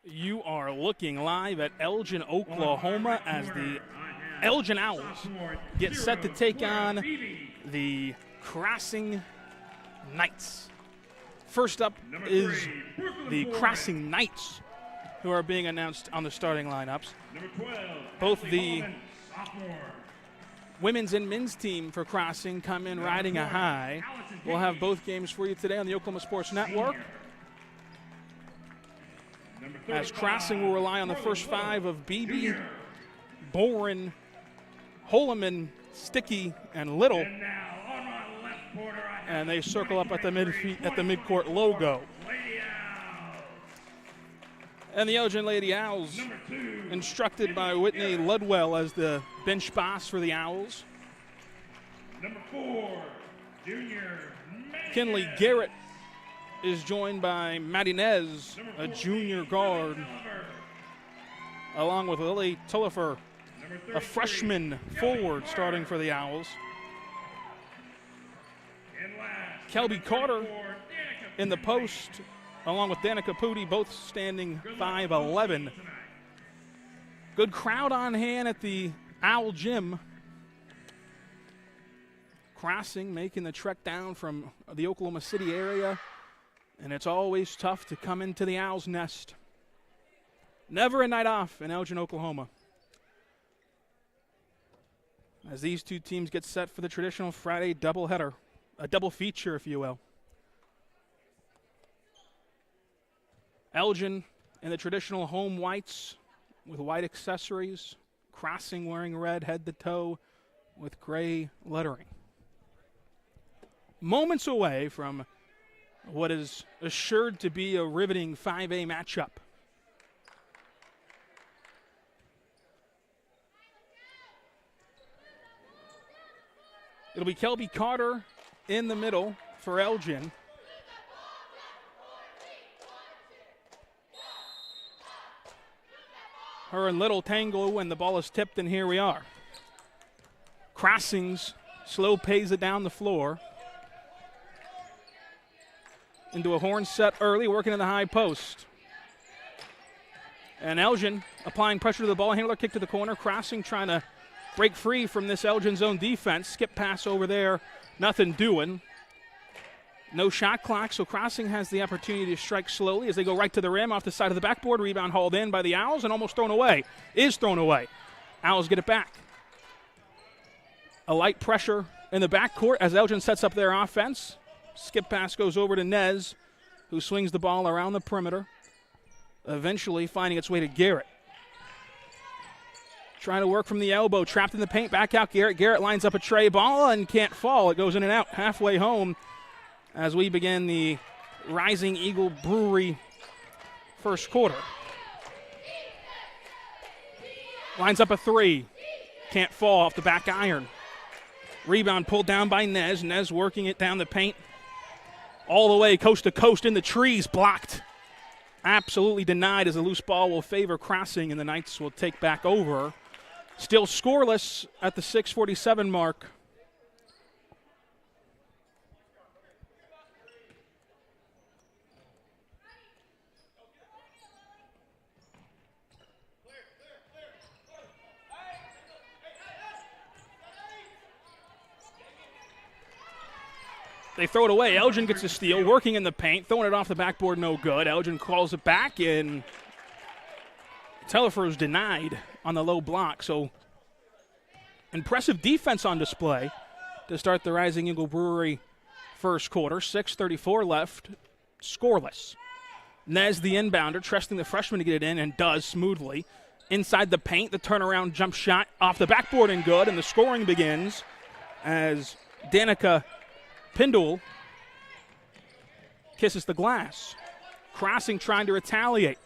You are looking live at Elgin, Oklahoma as the Elgin Owls get set to take on the Crossing Knights. First up is the Crossing Knights, who are being announced on the starting lineups. Both the women's and men's team for Crossing come in riding a high. We'll have both games for you today on the Oklahoma Sports Network, as Crossing will rely on the first five of Beebe, Boren, Holoman, Sticky, and Little. And they circle up at the midcourt logo. And the Elgin Lady Owls, instructed by Whitney Ludwell as the bench boss for the Owls. Number 4, junior Kinley Garrett is joined by Maddie Nez, a junior guard, along with Lily Tullifer, a freshman forward starting for the Owls. Kelby Carter in the post, along with Danica Pudi, both standing 5'11". Good crowd on hand at the Owl Gym. Crossing making the trek down from the Oklahoma City area, and it's always tough to come into the Owls' nest. Never a night off in Elgin, Oklahoma, as these two teams get set for the traditional Friday doubleheader, a double feature, if you will. Elgin in the traditional home whites with white accessories, Crossing wearing red head to toe with gray lettering. Moments away from what is assured to be a riveting 5A matchup. It'll be Kelby Carter in the middle for Elgin. Her and Little tangle when the ball is tipped, and here we are. Crossing's slow pays it down the floor. Into a horn set early, working in the high post. And Elgin applying pressure to the ball. Handler kick to the corner. Crossing trying to break free from this Elgin zone defense. Skip pass over there. Nothing doing. No shot clock, so Crossing has the opportunity to strike slowly as they go right to the rim off the side of the backboard. Rebound hauled in by the Owls and almost thrown away. Is thrown away. Owls get it back. A light pressure in the backcourt as Elgin sets up their offense. Skip pass goes over to Nez, who swings the ball around the perimeter, eventually finding its way to Garrett. Trying to work from the elbow, trapped in the paint, back out Garrett. Garrett lines up a tray ball and can't fall. It goes in and out halfway home as we begin the Rising Eagle Brewery first quarter. Lines up a three. Can't fall off the back iron. Rebound pulled down by Nez. Nez working it down the paint. All the way coast to coast in the trees, blocked. Absolutely denied as the loose ball will favor Crossing, and the Knights will take back over. Still scoreless at the 6:47 mark. They throw it away. Elgin gets the steal, working in the paint, throwing it off the backboard, no good. Elgin calls it back, and Tellifer is denied on the low block. So impressive defense on display to start the Rising Eagle Brewery first quarter. 6:34 left, scoreless. Nez, the inbounder, trusting the freshman to get it in, and does smoothly. Inside the paint, the turnaround jump shot off the backboard and good, and the scoring begins as Danica Pindle kisses the glass. Crossing trying to retaliate.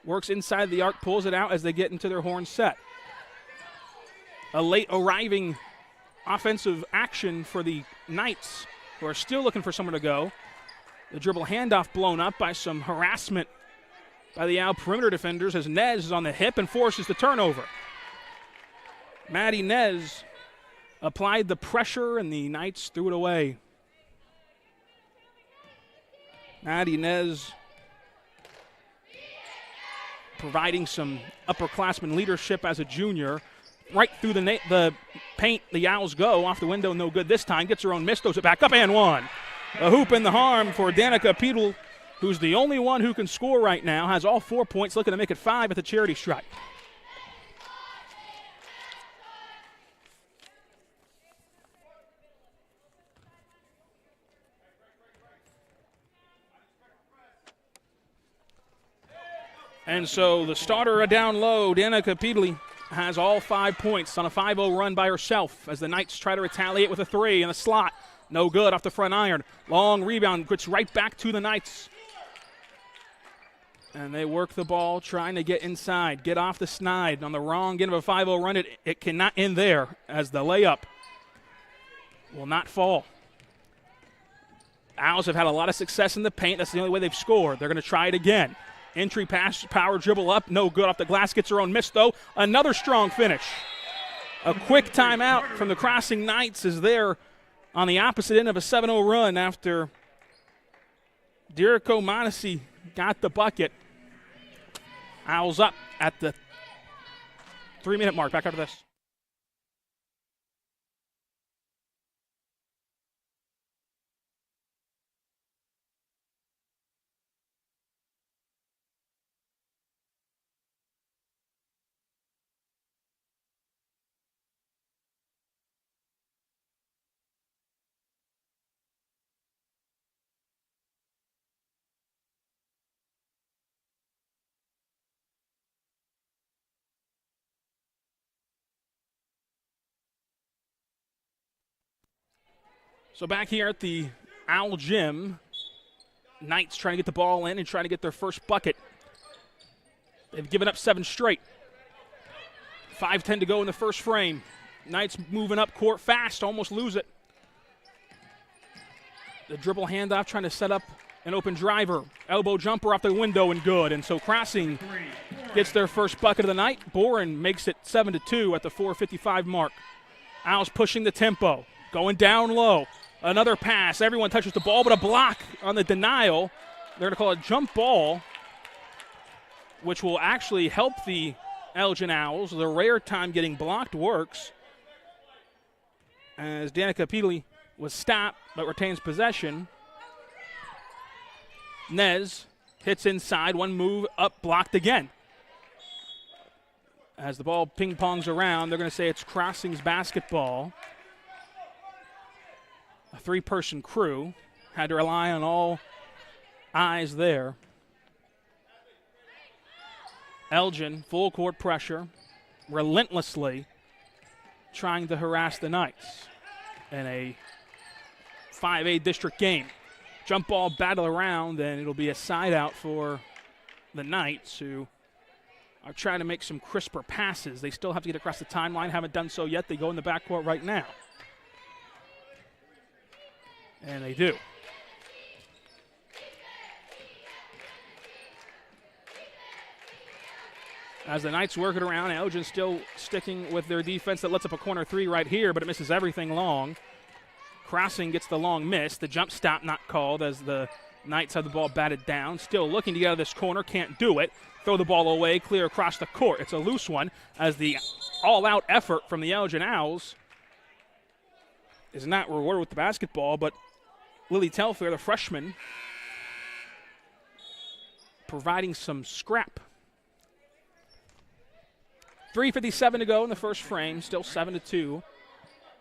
Works inside the arc, pulls it out as they get into their horn set. A late arriving offensive action for the Knights, who are still looking for somewhere to go. The dribble handoff blown up by some harassment by the Owl perimeter defenders as Nez is on the hip and forces the turnover. Maddie Nez applied the pressure, and the Knights threw it away. Maddie Nez providing some upperclassman leadership as a junior. Right through the paint, the Owls go. Off the window, no good this time. Gets her own miss, throws it back up, and one. A hoop in the harm for Danica Peedle, who's the only one who can score right now. Has all 4 points, looking to make it 5 at the charity stripe. And so the starter down low, Danica Peedle, has all 5 points on a 5-0 run by herself as the Knights try to retaliate with a 3 in the slot. No good off the front iron. Long rebound, gets right back to the Knights. And they work the ball, trying to get inside, get off the snide. On the wrong end of a 5-0 run, it cannot end there as the layup will not fall. Owls have had a lot of success in the paint. That's the only way they've scored. They're going to try it again. Entry pass, power dribble up, no good off the glass. Gets her own miss, though. Another strong finish. A quick timeout from the Crossing Knights is there on the opposite end of a 7-0 run after Dirico Modesty got the bucket. Owls up at the 3-minute mark. Back after this. So back here at the Owl Gym, Knights trying to get the ball in and trying to get their first bucket. They've given up 7 straight. 5:10 to go in the first frame. Knights moving up court fast, almost lose it. The dribble handoff trying to set up an open driver. Elbow jumper off the window and good. And so Crossing gets their first bucket of the night. Boren makes it 7-2 at the 4:55 mark. Owls pushing the tempo, going down low. Another pass. Everyone touches the ball, but a block on the denial. They're going to call it a jump ball, which will actually help the Elgin Owls. The rare time getting blocked works, as Danica Peedle was stopped but retains possession. Nez hits inside. One move up, blocked again. As the ball ping-pongs around, they're going to say it's Crossing's basketball. A 3-person crew had to rely on all eyes there. Elgin, full court pressure, relentlessly trying to harass the Knights in a 5A district game. Jump ball battle around, and it'll be a side out for the Knights, who are trying to make some crisper passes. They still have to get across the timeline, haven't done so yet. They go in the backcourt right now. And they do. As the Knights work it around, Elgin still sticking with their defense that lets up a corner 3 right here, but it misses everything long. Crossing gets the long miss. The jump stop not called as the Knights have the ball batted down. Still looking to get out of this corner, can't do it. Throw the ball away, clear across the court. It's a loose one as the all-out effort from the Elgin Owls is not rewarded with the basketball, but Lily Telfair, the freshman, providing some scrap. 3:57 to go in the first frame, still 7-2.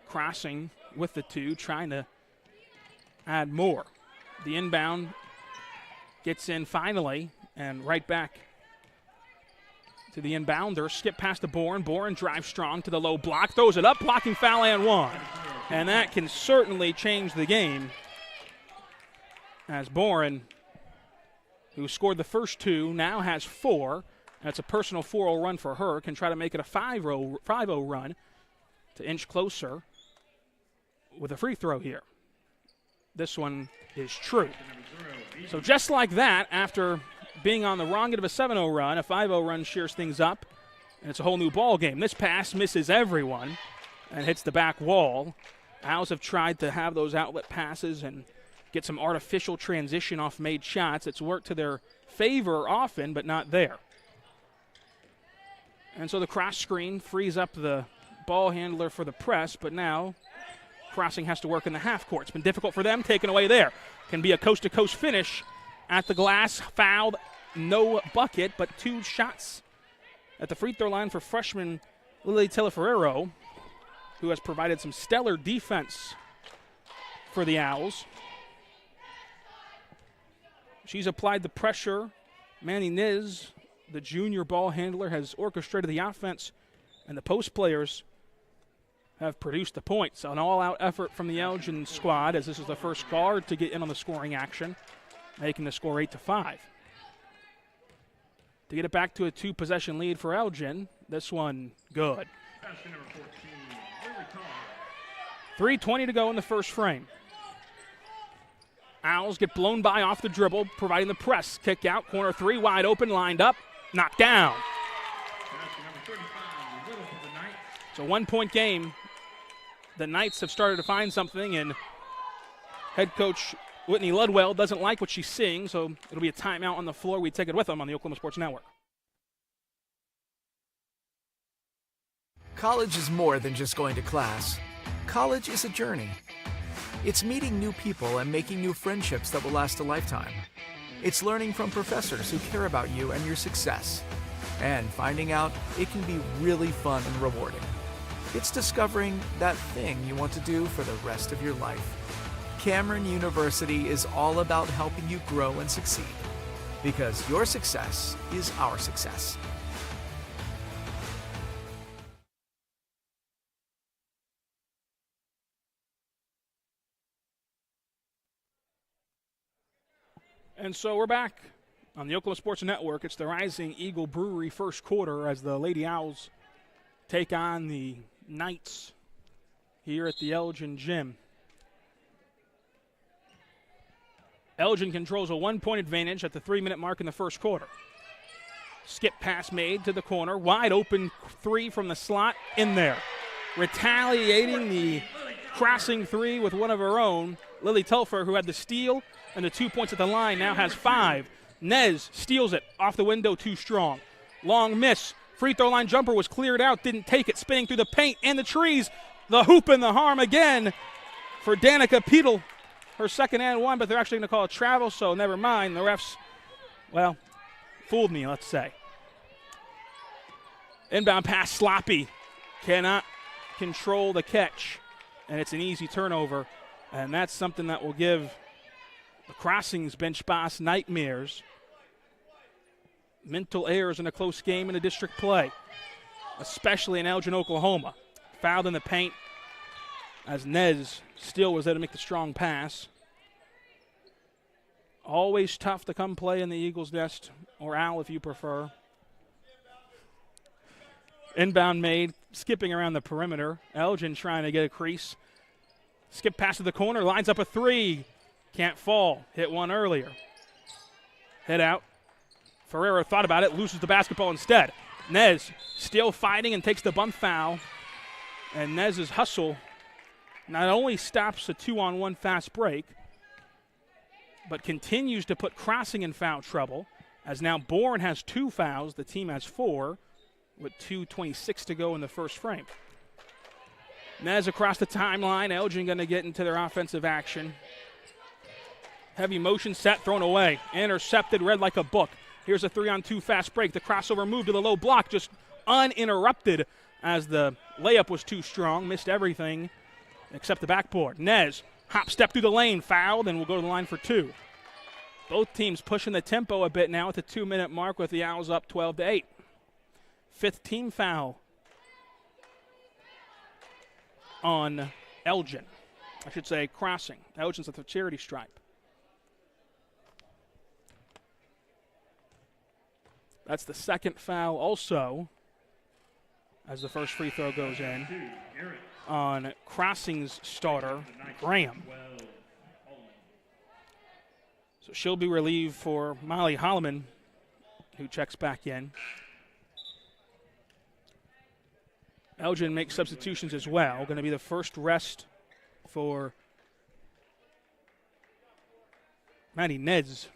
Crossing with the 2, trying to add more. The inbound gets in finally, and right back to the inbounder. Skip past the Boren. Boren drives strong to the low block, throws it up, blocking foul and 1. And that can certainly change the game, as Boren, who scored the first 2, now has 4. That's a personal 4-0 run for her. Can try to make it a 5-0 run to inch closer with a free throw here. This one is true. So just like that, after being on the wrong end of a 7-0 run, a 5-0 run shears things up, and it's a whole new ball game. This pass misses everyone and hits the back wall. Owls have tried to have those outlet passes and get some artificial transition off made shots. It's worked to their favor often, but not there. And so the cross screen frees up the ball handler for the press, but now Crossing has to work in the half court. It's been difficult for them, taken away there. Can be a coast-to-coast finish at the glass. Fouled, no bucket, but 2 shots at the free throw line for freshman Lily Teleferrero, who has provided some stellar defense for the Owls. She's applied the pressure. Manny Niz, the junior ball handler, has orchestrated the offense, and the post players have produced the points. An all-out effort from the Elgin squad, as this is the first guard to get in on the scoring action, making the score 8-5. To get it back to a 2-possession lead for Elgin, this one good. 3:20 to go in the first frame. Owls get blown by off the dribble, providing the press. Kick out, corner 3, wide open, lined up, knocked down. It's a 1-point game. The Knights have started to find something, and head coach Whitney Ludwell doesn't like what she's seeing, so it'll be a timeout on the floor. We take it with them on the Oklahoma Sports Network. College is more than just going to class. College is a journey. It's meeting new people and making new friendships that will last a lifetime. It's learning from professors who care about you and your success. And finding out it can be really fun and rewarding. It's discovering that thing you want to do for the rest of your life. Cameron University is all about helping you grow and succeed. Because your success is our success. And so we're back on the Oklahoma Sports Network. It's the Rising Eagle Brewery first quarter as the Lady Owls take on the Knights here at the Elgin Gym. Elgin controls a 1-point advantage at the 3-minute mark in the first quarter. Skip pass made to the corner. Wide open 3 from the slot, in there. Retaliating the crossing 3 with one of her own. Lily Telfer, who had the steal and the 2 points at the line, now has 5. Nez steals it off the window, too strong. Long miss. Free throw line jumper was cleared out, didn't take it, spinning through the paint and the trees. The hoop and the harm again for Danica Peedle. Her second and 1, but they're actually going to call a travel, so never mind. The refs, well, fooled me, let's say. Inbound pass sloppy. Cannot control the catch, and it's an easy turnover, and that's something that will give the Crossings bench boss nightmares. Mental errors in a close game in a district play, especially in Elgin, Oklahoma. Fouled in the paint as Nez still was there to make the strong pass. Always tough to come play in the Eagles' nest, or Owl if you prefer. Inbound made, skipping around the perimeter. Elgin trying to get a crease. Skip pass to the corner, lines up a 3. Can't fall, hit one earlier. Head out. Ferreira thought about it, loses the basketball instead. Nez still fighting and takes the bump foul. And Nez's hustle not only stops a 2-on-1 fast break, but continues to put Crossing in foul trouble, as now Bourne has 2 fouls, the team has 4, with 2:26 to go in the first frame. Nez across the timeline, Elgin going to get into their offensive action. Heavy motion set, thrown away, intercepted, read like a book. Here's a 3-on-2 fast break. The crossover move to the low block, just uninterrupted as the layup was too strong. Missed everything except the backboard. Nez, hop step through the lane, fouled, and will go to the line for 2. Both teams pushing the tempo a bit now at the 2-minute mark with the Owls up 12-8. 5th team foul on Elgin. I should say Crossing. Elgin's at the charity stripe. That's the 2nd foul also, as the first free throw goes in, on Crossing's starter, Graham. So she'll be relieved for Molly Holloman, who checks back in. Elgin makes substitutions as well. Going to be the first rest for Maddie Neds.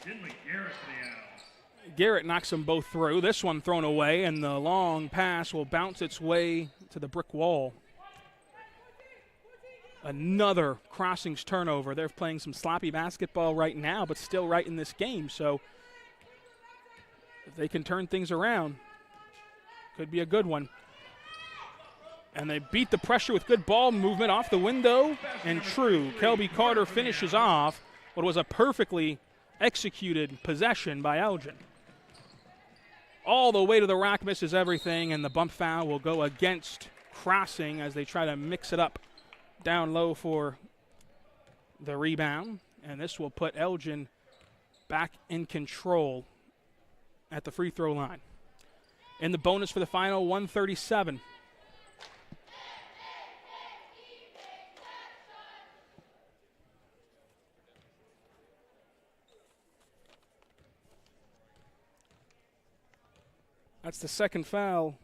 Finley Garrett to the Owls. Garrett knocks them both through. This one thrown away, and the long pass will bounce its way to the brick wall. Another Crossings turnover. They're playing some sloppy basketball right now, but still right in this game. So if they can turn things around, could be a good one. And they beat the pressure with good ball movement off the window. And true, Kelby Carter finishes off what was a perfectly executed possession by Elgin. All the way to the rack, misses everything, and the bump foul will go against Crossing as they try to mix it up down low for the rebound. And this will put Elgin back in control at the free throw line. In the bonus for the final, 137. That's the second foul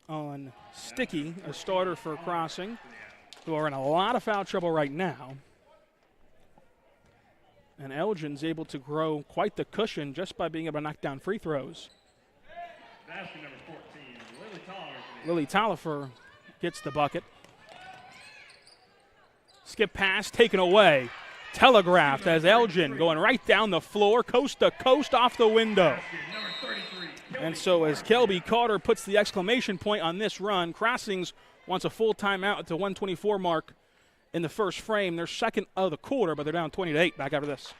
on Sticky, a starter for Crossing, who are in a lot of foul trouble right now. And Elgin's able to grow quite the cushion just by being able to knock down free throws. Basket number 14, Lily Tolliver. Lily Tolliver gets the bucket. Skip pass taken away. Telegraphed as Elgin going right down the floor, coast to coast off the window. Basket number 33. And so as Kelby Carter puts the exclamation point on this run, Crossings wants a full timeout at the 124 mark in the first frame. They're second of the quarter, but they're down 20-8 back after this.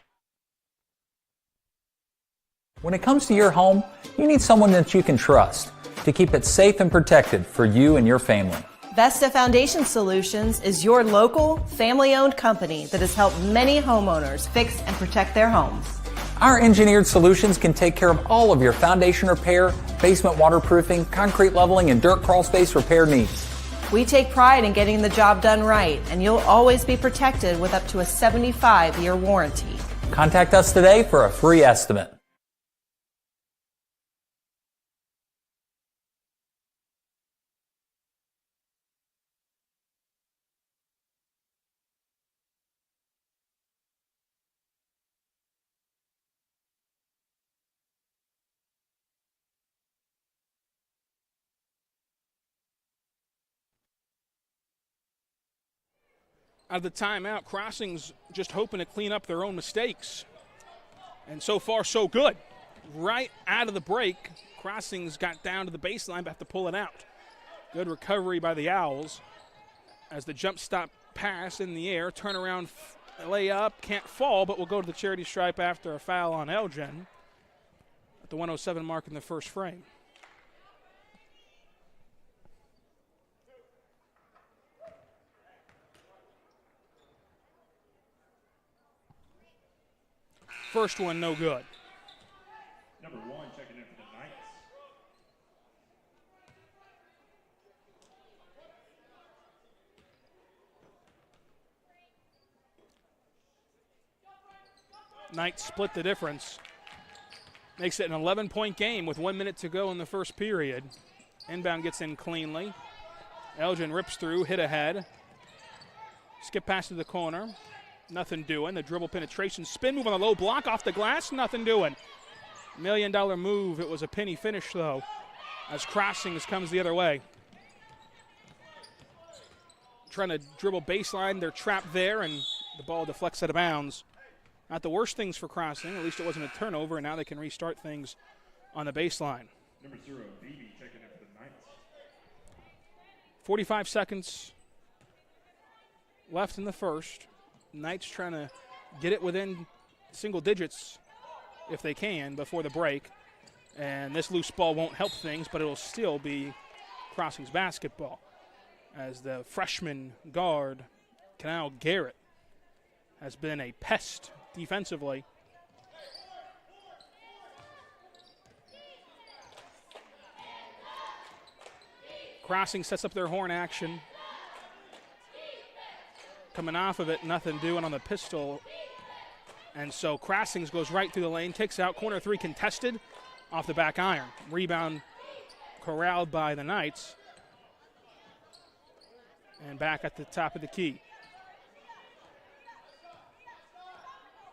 When it comes to your home, you need someone that you can trust to keep it safe and protected for you and your family. Vesta Foundation Solutions is your local, family-owned company that has helped many homeowners fix and protect their homes. Our engineered solutions can take care of all of your foundation repair, basement waterproofing, concrete leveling, and dirt crawl space repair needs. We take pride in getting the job done right, and you'll always be protected with up to a 75-year warranty. Contact us today for a free estimate. Out of the timeout, Crossings just hoping to clean up their own mistakes. And so far, so good. Right out of the break, Crossings got down to the baseline, but have to pull it out. Good recovery by the Owls as the jump stop pass in the air, turnaround layup, can't fall, but will go to the charity stripe after a foul on Elgin at the 107 mark in the first frame. First one, no good. Number 1 checking in for the Knights. Knights split the difference. Makes it an 11-point game with 1 minute to go in the first period. Inbound gets in cleanly. Elgin rips through, hit ahead. Skip pass to the corner. Nothing doing. The dribble penetration spin move on the low block off the glass. Nothing doing. $1 million move. It was a penny finish, though, as Crossings comes the other way. Trying to dribble baseline. They're trapped there, and the ball deflects out of bounds. Not the worst things for Crossing. At least it wasn't a turnover, and now they can restart things on the baseline. Number 0, Beebe checking in for the Knights. 45 seconds left in the first. Knights trying to get it within single digits if they can before the break. And this loose ball won't help things, but it'll still be Crossings basketball as the freshman guard, Canal Garrett, has been a pest defensively. Crossing sets up their horn action. Coming off of it, nothing doing on the pistol. And so Crossings goes right through the lane, takes out corner three contested off the back iron. Rebound corralled by the Knights. And back at the top of the key.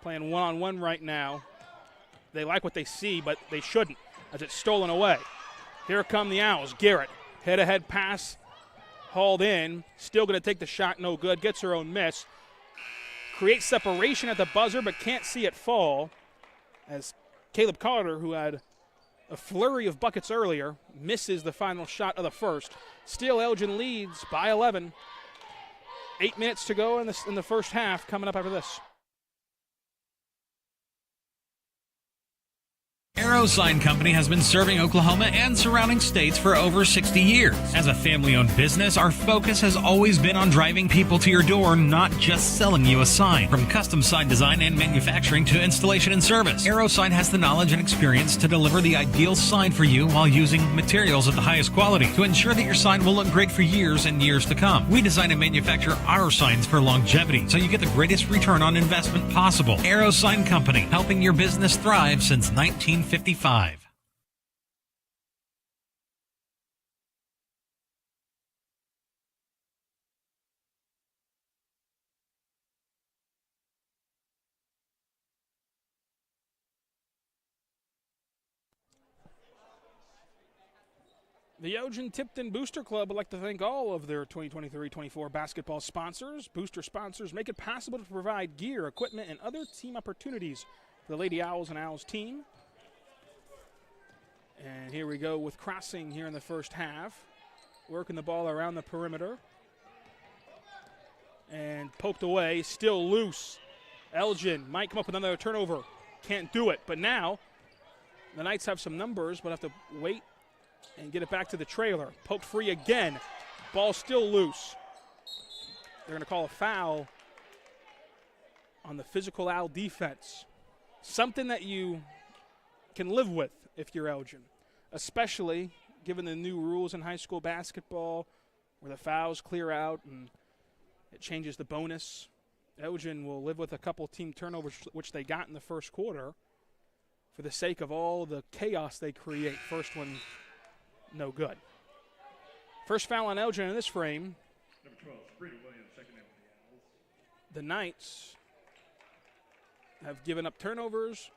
Playing one-on-one right now they like what they see, but they shouldn't, as it's stolen away. Here come the Owls. Garrett, head-to-head pass, hauled in. Still going to take the shot, no good. Gets her own miss. Creates separation at the buzzer, but can't see it fall, as Caleb Carter, who had a flurry of buckets earlier, misses the final shot of the first. Still, Elgin leads by 11. 8 minutes to go in the first half, coming up after this. Arrow Sign Company has been serving Oklahoma and surrounding states for over 60 years. As a family-owned business, our focus has always been on driving people to your door, not just selling you a sign. From custom sign design and manufacturing to installation and service, Arrow Sign has the knowledge and experience to deliver the ideal sign for you while using materials of the highest quality to ensure that your sign will look great for years and years to come. We design and manufacture our signs for longevity, so you get the greatest return on investment possible. Arrow Sign Company, helping your business thrive since 1955. The Elgin-Tipton Booster Club would like to thank all of their 2023-24 basketball sponsors. Booster sponsors make it possible to provide gear, equipment, and other team opportunities for the Lady Owls and Owls team. And here we go with Crossing here in the first half. Working the ball around the perimeter. And poked away, still loose. Elgin might come up with another turnover. Can't do it, but now the Knights have some numbers, but have to wait and get it back to the trailer. Poked free again. Ball still loose. They're going to call a foul on the physical Owl defense. Something that you can live with if you're Elgin, especially given the new rules in high school basketball where the fouls clear out and it changes the bonus. Elgin will live with a couple team turnovers, which they got in the first quarter, for the sake of all the chaos they create. First one, no good. First foul on Elgin in this frame. Number 12, Sabrina Williams, checking in with the Owls. The Knights have given up turnovers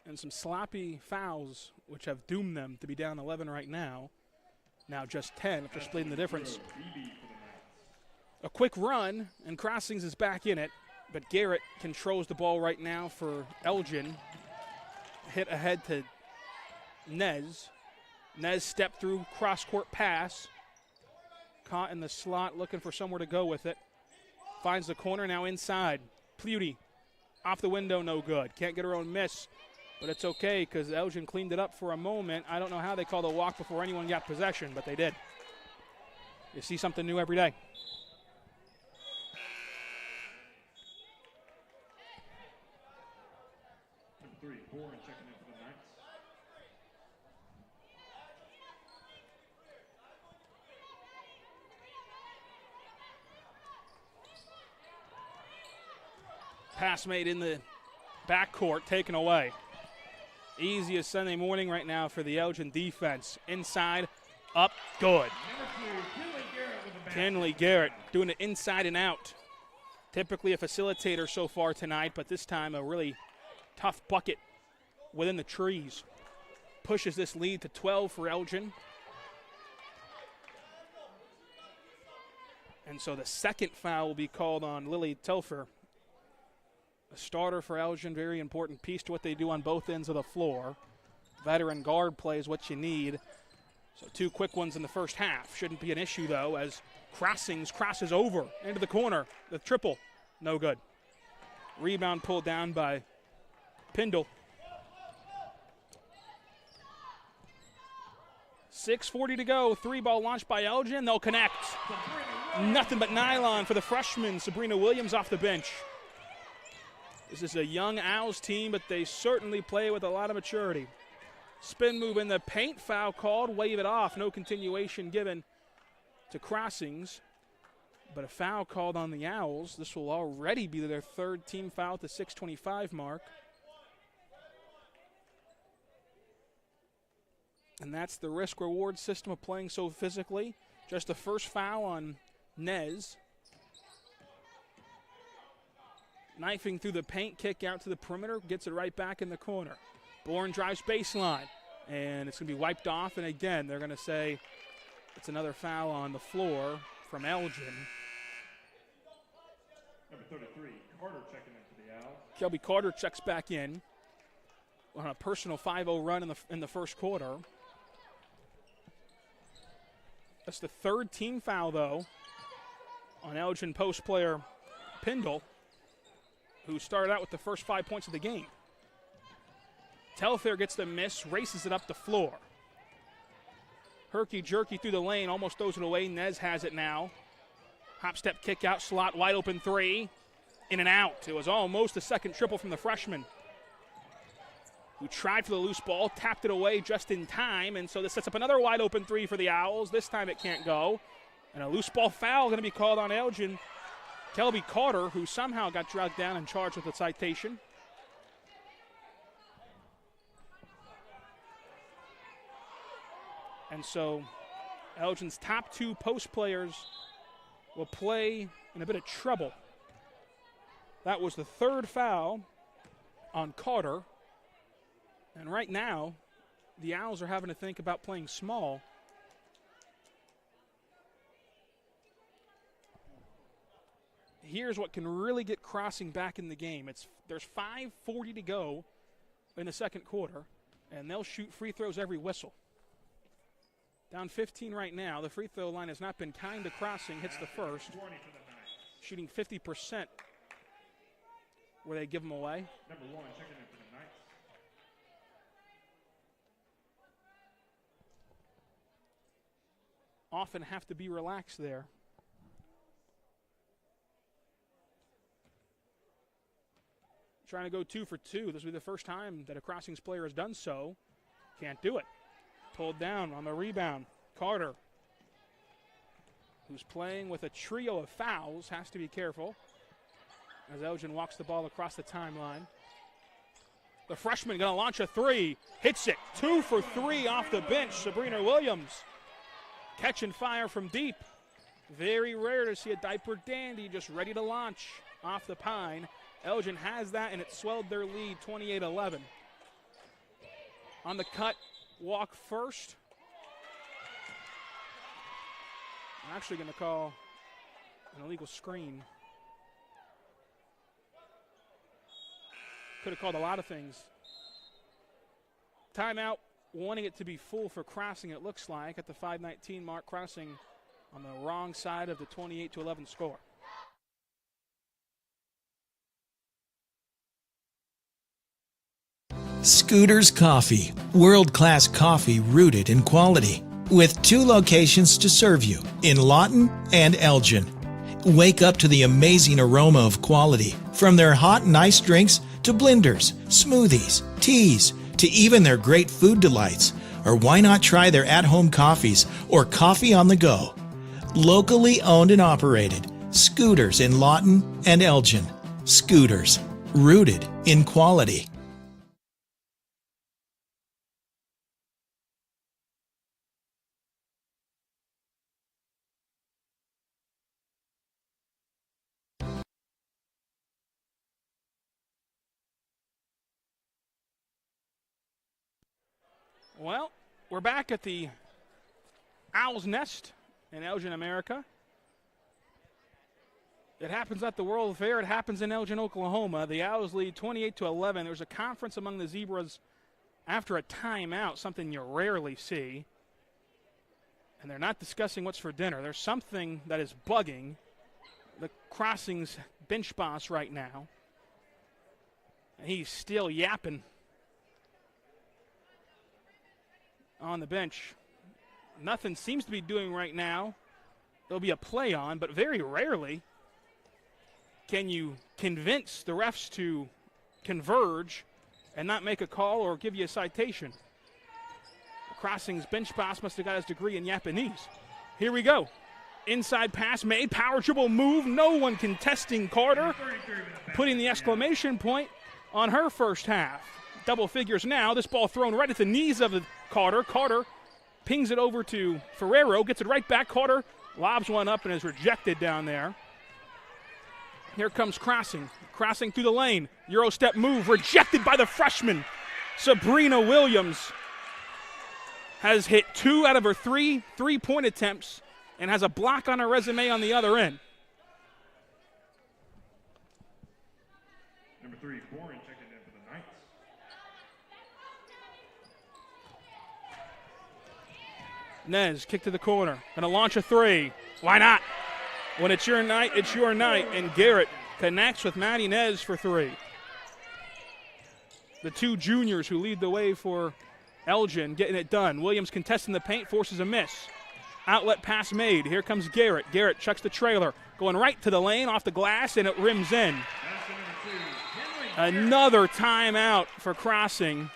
and some sloppy fouls, which have doomed them to be down 11 right now. Now just 10 after splitting the difference. A quick run, and Crossings is back in it, but Garrett controls the ball right now for Elgin. Hit ahead to Nez. Nez stepped through, cross-court pass. Caught in the slot, looking for somewhere to go with it. Finds the corner, now inside. Pluty off the window, no good. Can't get her own miss. But it's okay because Elgin cleaned it up for a moment. I don't know how they called a walk before anyone got possession, but they did. You see something new every day. Number 3, Bourne, checking in for the Knights. Pass made in the backcourt, taken away. Easiest Sunday morning right now for the Elgin defense. Inside, up, good. Kenley Garrett doing it inside and out. Typically a facilitator so far tonight, but this time a really tough bucket within the trees. Pushes this lead to 12 for Elgin. And so the second foul will be called on Lily Telfer. A starter for Elgin, very important piece to what they do on both ends of the floor. Veteran guard play is what you need. So 2 quick ones in the first half. Shouldn't be an issue, though, as Crossings crosses over into the corner. The triple, no good. Rebound pulled down by Pindle. 6:40 to go. 3-ball launched by Elgin. They'll connect. Nothing but nylon for the freshman, Sabrina Williams, off the bench. This is a young Owls team, but they certainly play with a lot of maturity. Spin move in the paint, foul called, wave it off. No continuation given to Crossings, but a foul called on the Owls. This will already be their 3rd team foul at the 6:25 mark. And that's the risk-reward system of playing so physically. Just the first foul on Nez. Knifing through the paint, kick out to the perimeter, gets it right back in the corner. Bourne drives baseline, and it's going to be wiped off. And again, they're going to say it's another foul on the floor from Elgin. Number 33, Carter checking in for the Owls. Kelby Carter checks back in on a personal 5-0 run in the first quarter. That's the third team foul, though, on Elgin post player Pindle, who started out with the first 5 points of the game. Telfair gets the miss, races it up the floor. Herky-jerky through the lane, almost throws it away. Nez has it now. Hop step kick out, slot, wide open three. In and out. It was almost a second triple from the freshman, who tried for the loose ball, tapped it away just in time, and so this sets up another wide open three for the Owls. This time it can't go. And a loose ball foul going to be called on Elgin. Kelby Carter, who somehow got dragged down and charged with a citation. And so Elgin's top two post players will play in a bit of trouble. That was the third foul on Carter. And right now, the Owls are having to think about playing small. Here's what can really get Crossing back in the game. There's 5:40 to go in the second quarter, and they'll shoot free throws every whistle. Down 15 right now. The free throw line has not been kind to Crossing. Hits the first. Shooting 50% where they give them away. Number 1 checking in for the Knights. Often have to be relaxed there. Trying to go 2 for 2. This will be the first time that a Crossings player has done so. Can't do it. Pulled down on the rebound. Carter, who's playing with a trio of fouls, has to be careful as Elgin walks the ball across the timeline. The freshman going to launch a three. Hits it. 2 for 3 off the bench. Sabrina Williams catching fire from deep. Very rare to see a diaper dandy just ready to launch off the pine. Elgin has that, and it swelled their lead 28-11. On the cut, walk first. I'm actually going to call an illegal screen. Could have called a lot of things. Timeout, wanting it to be full for Crossing, it looks like, at the 5:19 mark. Crossing on the wrong side of the 28-11 score. Scooters Coffee, world-class coffee rooted in quality, with 2 locations to serve you in Lawton and Elgin. Wake up to the amazing aroma of quality, from their hot and iced drinks to blenders, smoothies, teas, to even their great food delights. Or why not try their at-home coffees or coffee on the go? Locally owned and operated, Scooters in Lawton and Elgin. Scooters, rooted in quality. Well, we're back at the Owl's Nest in Elgin, America. It happens at the World Fair. It happens in Elgin, Oklahoma. The Owls lead 28-11. There's a conference among the Zebras after a timeout, something you rarely see. And they're not discussing what's for dinner. There's something that is bugging the Crossings bench boss right now. And he's still yapping on the bench. Nothing seems to be doing right now. There'll be a play on, but very rarely can you convince the refs to converge and not make a call or give you a citation. The Crossings bench boss must have got his degree in Japanese. Here we go. Inside pass made, power dribble move. No one contesting Carter, putting the exclamation point on her first half. Double figures now. This ball thrown right at the knees of Carter. Carter pings it over to Ferrero, gets it right back. Carter lobs one up and is rejected down there. Here comes Crossing. Crossing through the lane. Euro step move rejected by the freshman. Sabrina Williams has hit 2 out of her 3 three-point attempts and has a block on her resume on the other end. Number 3, Boren checking in for the Knights. Nez, kick to the corner. Gonna launch a 3. Why not? When it's your night, it's your night. And Garrett connects with Maddie Nez for 3. The 2 juniors who lead the way for Elgin getting it done. Williams contesting the paint, forces a miss. Outlet pass made. Here comes Garrett. Garrett checks the trailer. Going right to the lane, off the glass, and it rims in. Another timeout for Crossing.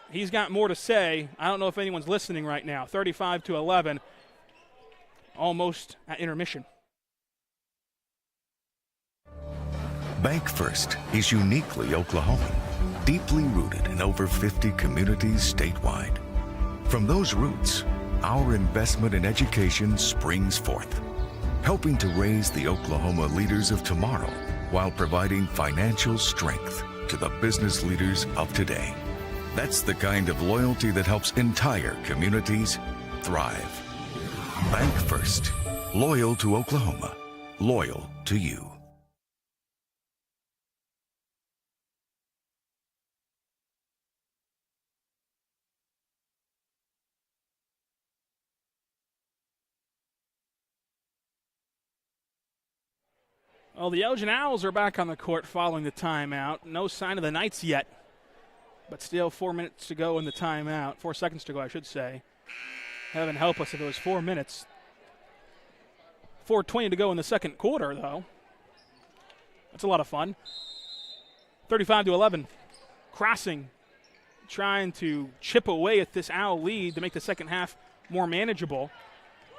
He's got more to say. I don't know if anyone's listening right now. 35-11. Almost at intermission. Bank First is uniquely Oklahoman, deeply rooted in over 50 communities statewide. From those roots, our investment in education springs forth, helping to raise the Oklahoma leaders of tomorrow while providing financial strength to the business leaders of today. That's the kind of loyalty that helps entire communities thrive. Bank First, loyal to Oklahoma, loyal to you. Well, the Elgin Owls are back on the court following the timeout. No sign of the Knights yet, but still 4 minutes to go in the timeout. 4 seconds to go, I should say. Heaven help us if it was 4 minutes. 4:20 to go in the second quarter, though. That's a lot of fun. 35-11. Crossing, trying to chip away at this Owl lead to make the second half more manageable.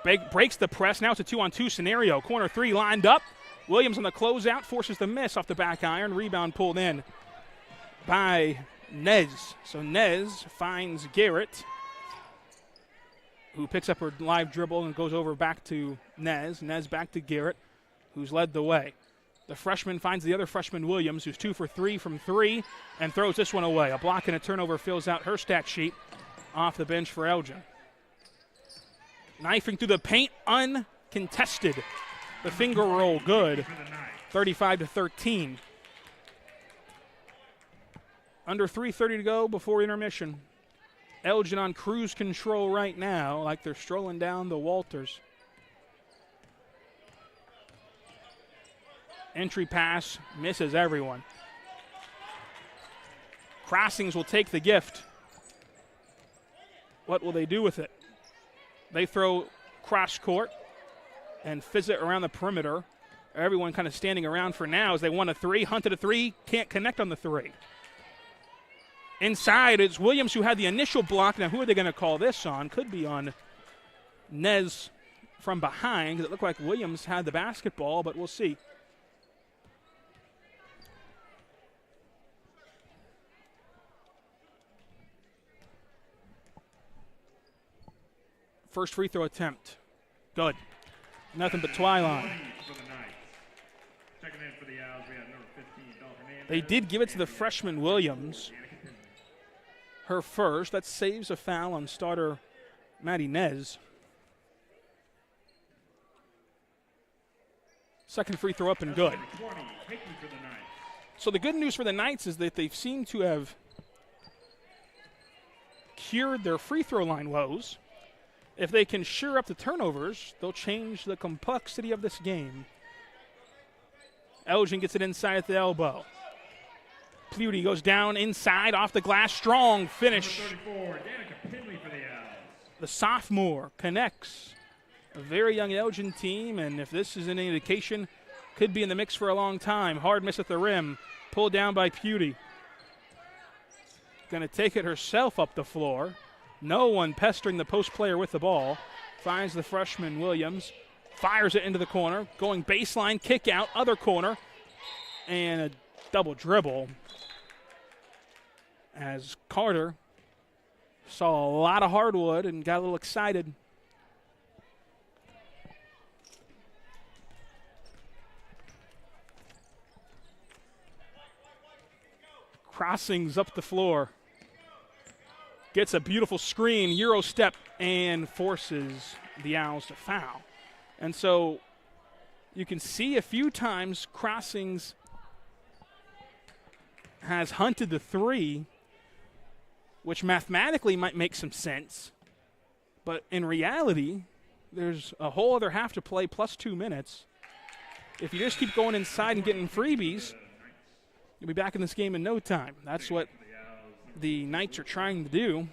Breaks the press. Now it's a 2-on-2 scenario. Corner 3 lined up. Williams on the closeout forces the miss off the back iron. Rebound pulled in by Nez. So Nez finds Garrett, who picks up her live dribble and goes over back to Nez. Nez back to Garrett, who's led the way. The freshman finds the other freshman, Williams, who's 2 for 3 from 3, and throws this one away. A block and a turnover fills out her stat sheet off the bench for Elgin. Knifing through the paint, uncontested. The finger roll good, 35-13. Under 3:30 to go before intermission. Elgin on cruise control right now, like they're strolling down the Walters. Entry pass misses everyone. Crossings will take the gift. What will they do with it? They throw cross court and fizz it around the perimeter. Everyone kind of standing around for now as they want a 3. Hunted a 3, can't connect on the 3. Inside, it's Williams who had the initial block. Now, who are they going to call this on? Could be on Nez from behind, because it looked like Williams had the basketball, but we'll see. First free throw attempt. Good. Nothing but Twyline. They did give it to the freshman Williams. Her first. That saves a foul on starter Maddie Nez. Second free throw up and good. So the good news for the Knights is that they seem to have cured their free throw line woes. If they can sure up the turnovers, they'll change the complexity of this game. Elgin gets it inside at the elbow. Pluty goes down inside off the glass. Strong finish. The sophomore connects. A very young Elgin team, and if this is any indication, could be in the mix for a long time. Hard miss at the rim. Pulled down by Pluty. Going to take it herself up the floor. No one pestering the post player with the ball. Finds the freshman Williams. Fires it into the corner. Going baseline, kick out, other corner. And a double dribble. As Carter saw a lot of hardwood and got a little excited. Crossings up the floor. Gets a beautiful screen, Euro step, and forces the Owls to foul. And so you can see a few times Crossings has hunted the three, which mathematically might make some sense. But in reality, there's a whole other half to play plus 2 minutes. If you just keep going inside and getting freebies, you'll be back in this game in no time. That's what the Knights are trying to do.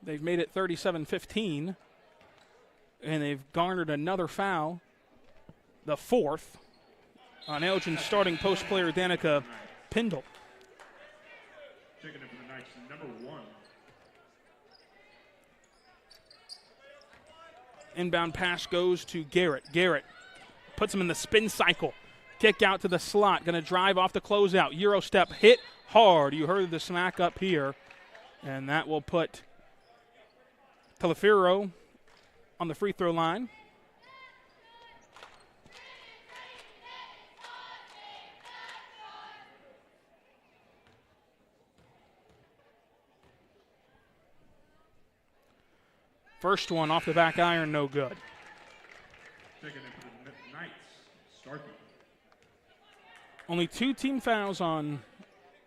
They've made it 37-15, and they've garnered another foul, the fourth, on Elgin starting post player Danica Pindle. Checking in for the Knights, number 1. Inbound pass goes to Garrett. Garrett puts him in the spin cycle. Kick out to the slot. Going to drive off the closeout. Euro step hit hard. You heard the smack up here. And that will put Telefero on the free throw line. First one off the back iron, no good. Checking in for the Knights, Starkey. Only 2 team fouls on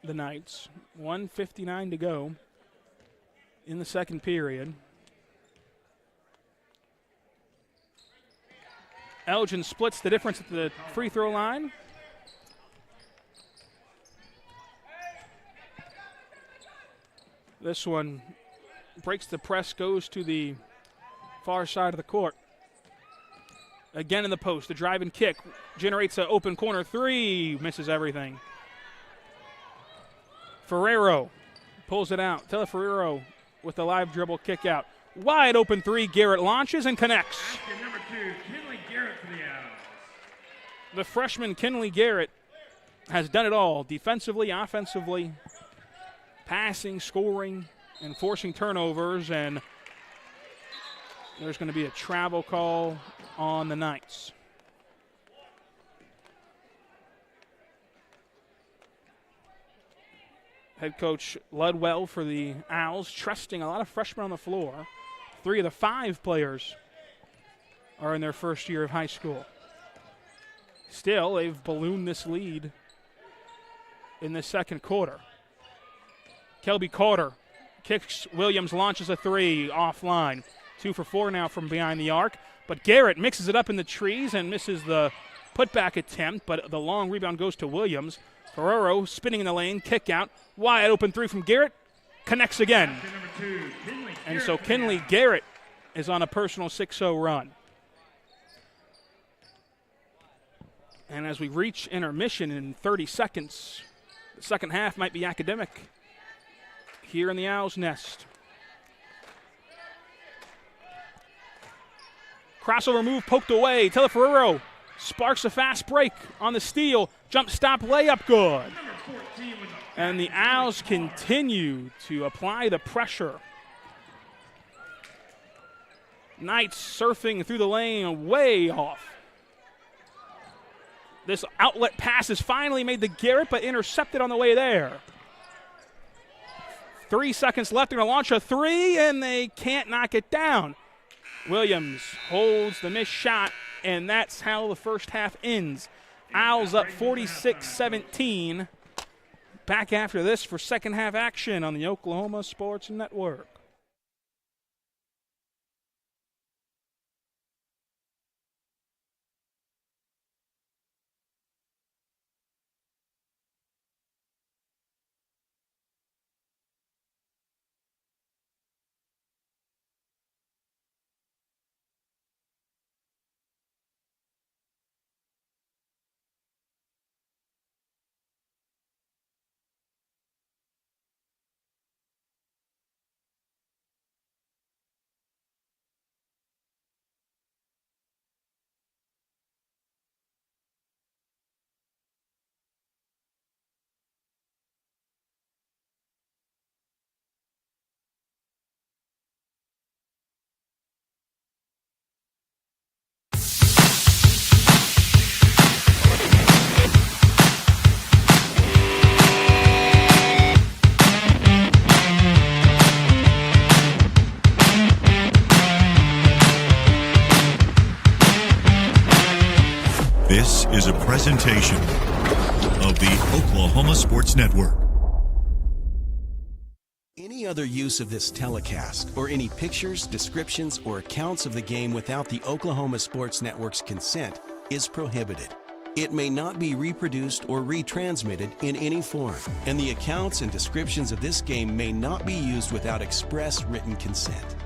the Knights. 1:59 to go in the second period. Elgin splits the difference at the free throw line. This one breaks the press, goes to the far side of the court. Again in the post, the drive and kick generates an open corner three, misses everything. Ferrero pulls it out. Teleferrero with the live dribble kick out. Wide open three, Garrett launches and connects. Active number 2, Kinley Garrett for the Owls. The freshman Kinley Garrett has done it all, defensively, offensively, passing, scoring, and forcing turnovers, and there's going to be a travel call on the Knights. Head coach Ludwell for the Owls, trusting a lot of freshmen on the floor. 3 of the 5 players are in their first year of high school. Still, they've ballooned this lead in the second quarter. Kelby Carter kicks, Williams launches a 3 offline. 2 for 4 now from behind the arc. But Garrett mixes it up in the trees and misses the putback attempt, but the long rebound goes to Williams. Ferrero spinning in the lane, kick out. Wide open 3 from Garrett. Connects again. Active number 2, Kinley And Garrett so for the Kinley Owls. Garrett is on a personal 6-0 run. And as we reach intermission in 30 seconds, the second half might be academic here in the Owls' nest. Crossover move poked away. Teleferrero sparks a fast break on the steal. Jump stop layup good. Number 14 with a And the Owls continue to apply the pressure. Knights surfing through the lane way off. This outlet pass is finally made to Garrett, but intercepted on the way there. 3 seconds left. They're going to launch a 3, and they can't knock it down. Williams holds the missed shot, and that's how the first half ends. Owls up 46-17. Back after this for second half action on the Oklahoma Sports Network. This is a presentation of the Oklahoma Sports Network. Any other use of this telecast or any pictures, descriptions, or accounts of the game without the Oklahoma Sports Network's consent is prohibited. It may not be reproduced or retransmitted in any form, and the accounts and descriptions of this game may not be used without express written consent.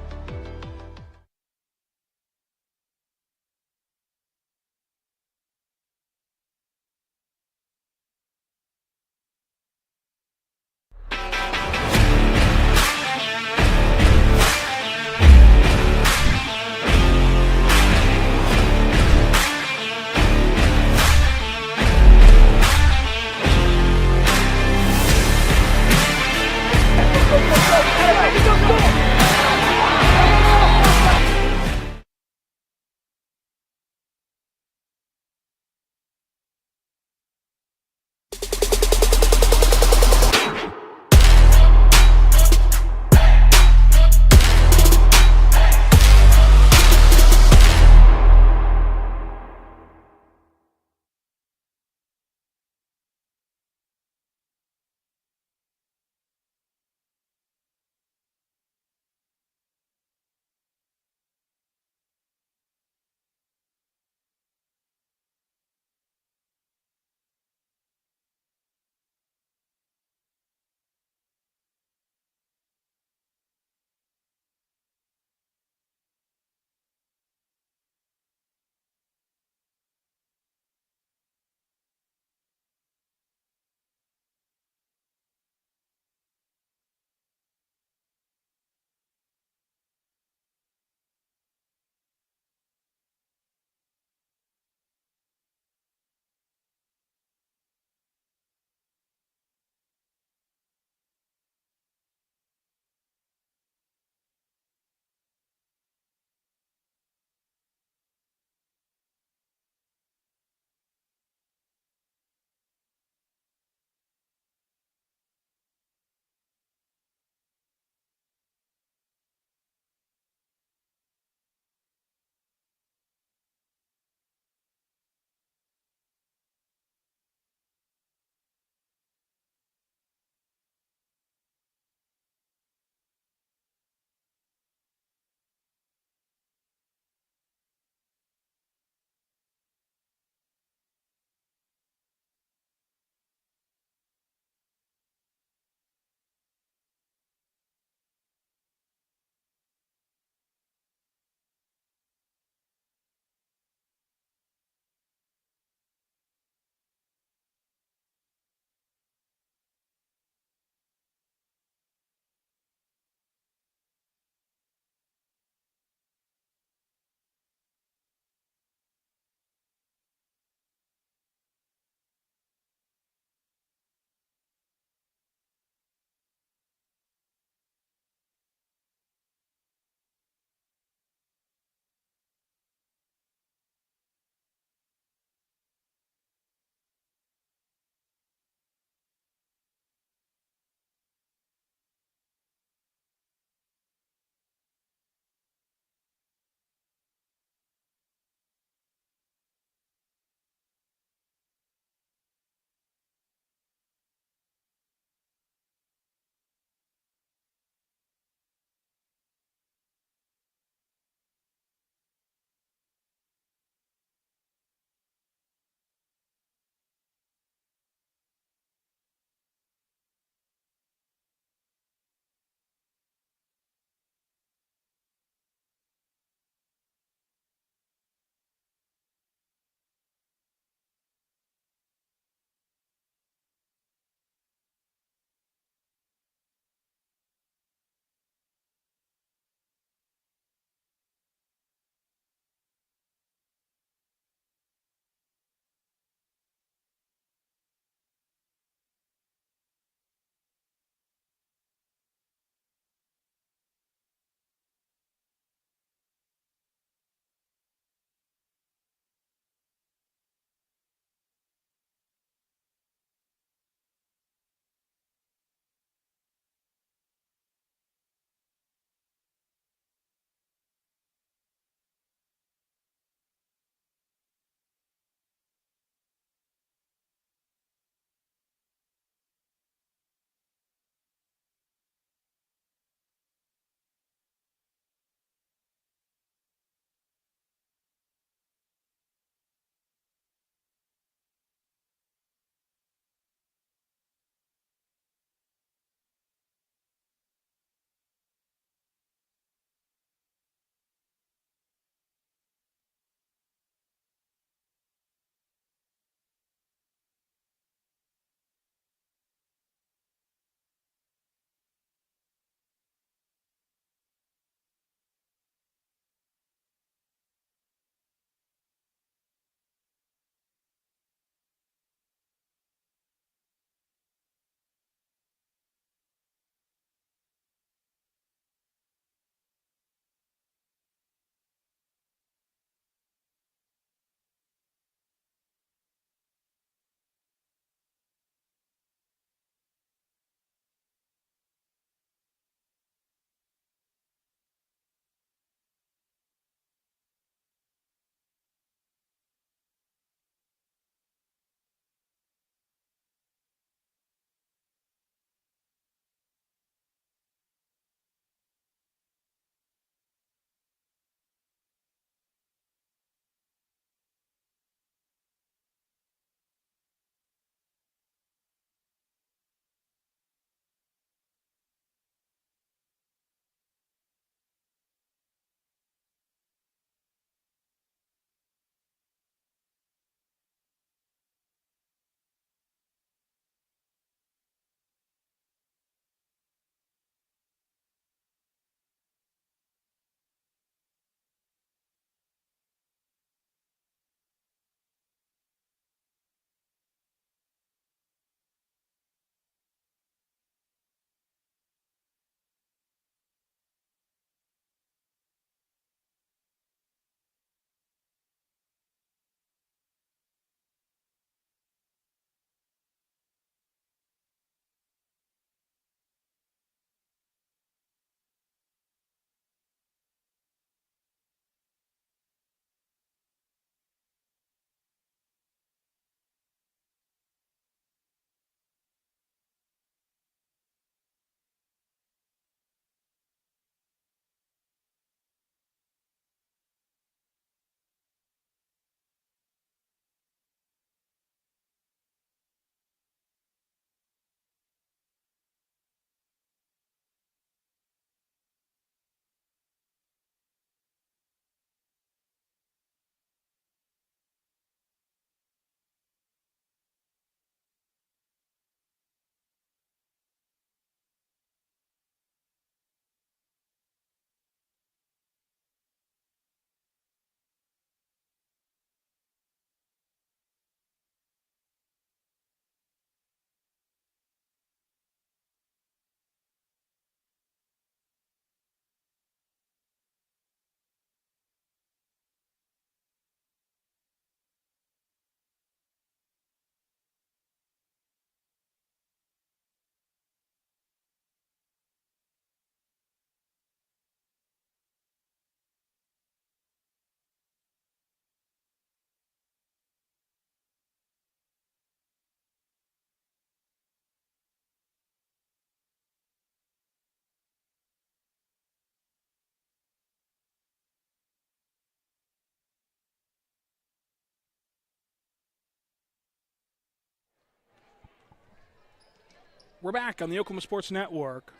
We're back on the Oklahoma Sports Network.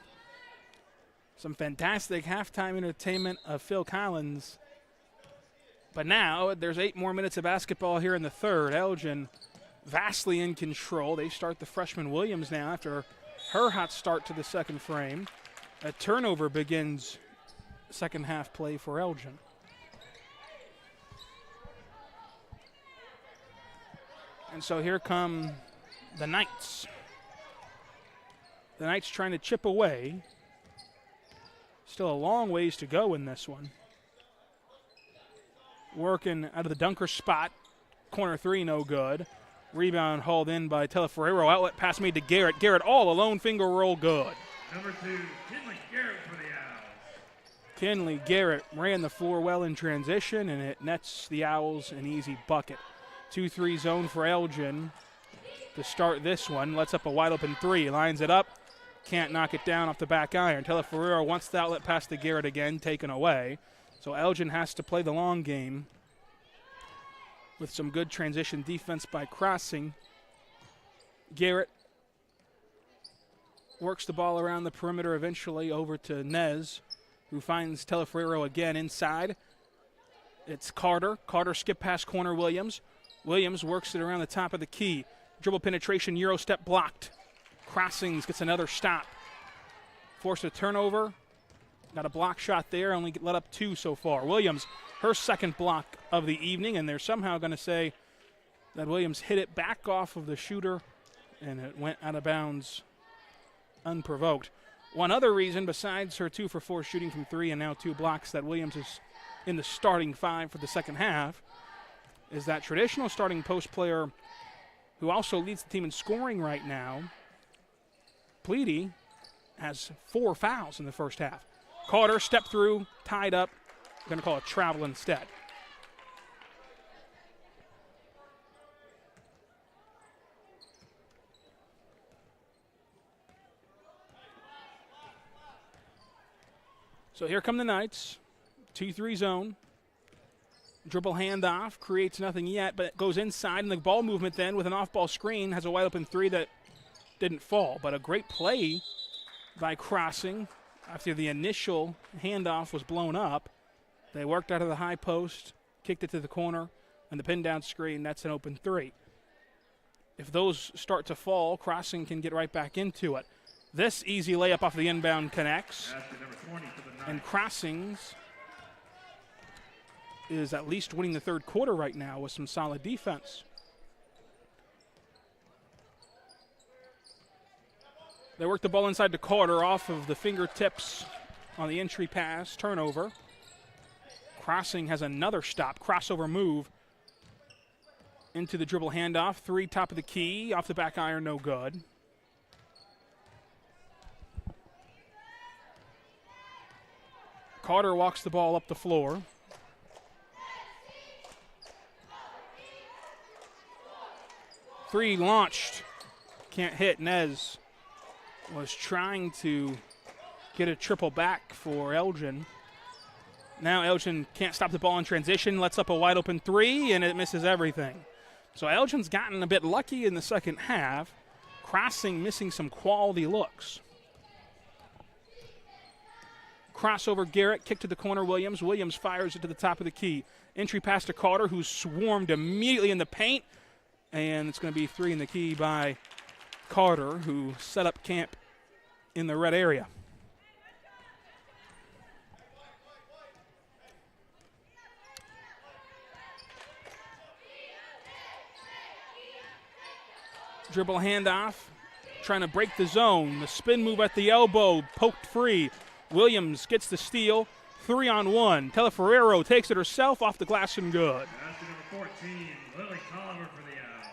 Some fantastic halftime entertainment of Phil Collins. But now there's 8 more minutes of basketball here in the third. Elgin vastly in control. They start the freshman Williams now after her hot start to the second frame. A turnover begins second half play for Elgin. And so here come the Knights. The Knights trying to chip away. Still a long ways to go in this one. Working out of the dunker spot. Corner 3, no good. Rebound hauled in by Teleferrero. Outlet pass made to Garrett. Garrett all alone, finger roll good. Number 2, Kinley Garrett for the Owls. Kinley Garrett ran the floor well in transition, and it nets the Owls an easy bucket. 2-3 zone for Elgin to start this one. Lets up a wide open 3. Lines it up. Can't knock it down off the back iron. Teleferrero wants the outlet pass to Garrett again, taken away. So Elgin has to play the long game with some good transition defense by Crossing. Garrett works the ball around the perimeter eventually over to Nez, who finds Teleferrero again inside. It's Carter. Carter skip past corner Williams. Williams works it around the top of the key. Dribble penetration, Euro step blocked. Crossings gets another stop. Forced a turnover. Got a block shot there, only let up 2 so far. Williams, her second block of the evening, and they're somehow going to say that Williams hit it back off of the shooter, and it went out of bounds unprovoked. One other reason, besides her 2 for 4 shooting from 3 and now 2 blocks, that Williams is in the starting 5 for the second half, is that traditional starting post player who also leads the team in scoring right now, Pleedy, has 4 fouls in the first half. Carter, step through, tied up. Going to call it travel instead. So here come the Knights. 2-3 zone. Dribble handoff, creates nothing yet, but it goes inside, and the ball movement then with an off-ball screen has a wide open 3 that didn't fall. But a great play by Crossing. After the initial handoff was blown up, they worked out of the high post, kicked it to the corner, and the pin down screen, that's an open 3. If those start to fall, Crossing can get right back into it. This easy layup off the inbound connects. And Crossings is at least winning the third quarter right now with some solid defense. They work the ball inside to Carter off of the fingertips on the entry pass. Turnover. Crossing has another stop. Crossover move into the dribble handoff. 3 top of the key. Off the back iron, no good. Carter walks the ball up the floor. Three launched. Can't hit. Nez was trying to get a triple back for Elgin. Now Elgin can't stop the ball in transition, lets up a wide open 3, and it misses everything. So Elgin's gotten a bit lucky in the second half. Crossing missing some quality looks. Crossover Garrett, kick to the corner Williams. Williams fires it to the top of the key. Entry pass to Carter, who's swarmed immediately in the paint. And it's going to be 3 in the key by Carter, who set up camp in the red area. Dribble handoff, trying to break the zone. The spin move at the elbow, poked free. Williams gets the steal, 3-on-1. Teleferrero takes it herself off the glass and good. Basket number 14, Lily Tolliver for the Owls.